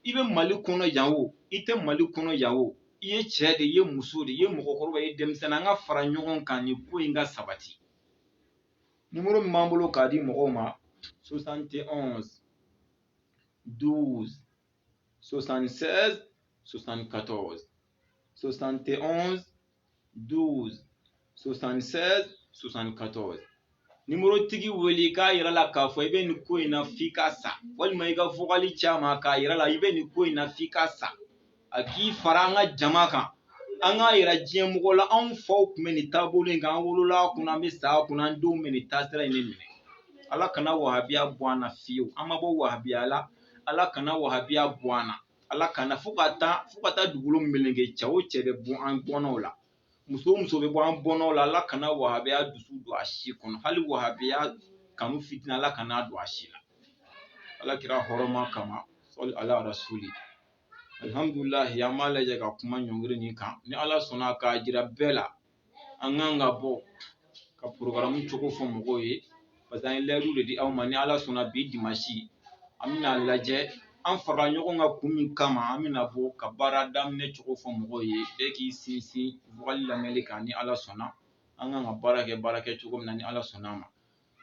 i bɛ Mali kɔnɔ yan o i tɛ Mali kɔnɔ yan o i ye cɛ de i ye muso de i ye mɔgɔkɔrɔba i ye denmisɛnnin an ka fara ɲɔgɔn kan nin ko in ka sabati nimoro min b'an bolo k'a di mɔgɔw ma 71 12 76 74 71 12 76 74 nimero tigi wele k'a yira la k'a fɔ i bɛ nin ko in na f'i ka sa walima i ka vocal ci a ma k'a yira la i bɛ nin ko in na f'i ka sa a k'i fara an ka jama kan an k'a yira diɲɛ mɔgɔ la anw faw tun bɛ nin taabolo in kan an wolola a kunna an bɛ sa a kunna an denw bɛ nin taasira in de minɛ ala kana wahabiya bɔ an na fiyewu an ma bɔ wahabiya la ala kana wahabiya bɔ an na ala kana fo ka taa dugukolo meleke cɛ o cɛ bɛ bɔ an bɔnnaw la muso o muso bɛ bɔ an bɔnnaw la ala kana wahabiya dusu don a si kɔnɔ hali wahabiya kanu fitina ala kana don a si la ala kira hɔrɔma kama sɔli ala rasuli alhamdulilahi an b'a lajɛ ka kuma ɲɔngiri nin kan ni ala sɔnna k'a jira bɛɛ la an kan ka bɔ ka programme cogo fɔ mɔgɔw ye parce que an ye layidu de di aw ma ni ala sɔnna bi dimanche an bɛna lajɛ an farala ɲɔgɔn kan kun min kama an bɛna bɔ ka baara daminɛ cogo fɔ mɔgɔw ye bɛɛ k'i sinsin vocal lamɛnli kan ni ala sɔnna an kan ka baara kɛ cogo min na ni ala sɔnna a ma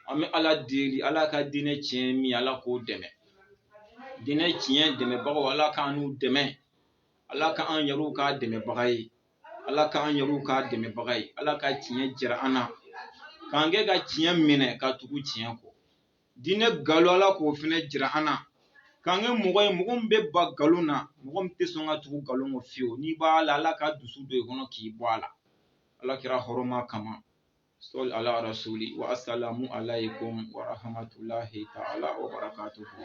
an bɛ ala deli ala ka diinɛ tiɲɛ min ala k'o dɛmɛ diinɛ tiɲɛ dɛmɛbagaw ala k'an n'u dɛmɛ ala ka an yɛrɛw k'a dɛmɛbaga ye ala ka an yɛrɛw k'a dɛmɛbaga ye ala ka tiɲɛ jira an na k'an kɛ ka tiɲɛ minɛ ka tugu tiɲɛ kɔ diinɛ nkalon ala k'o fana jira an na k'an kɛ mɔgɔ ye mɔgɔ min bɛ ba nkalon na mɔgɔ min tɛ sɔn ka tugu nkalon kɔ fiyewu n'i b'a la ala ka dusu don i kɔnɔ k'i bɔ a la ala kɛra hɔrɔma kama sɔli ala rasuli wa asalamu alaykum wa rahmatulahi ta'ala wa barakatuhu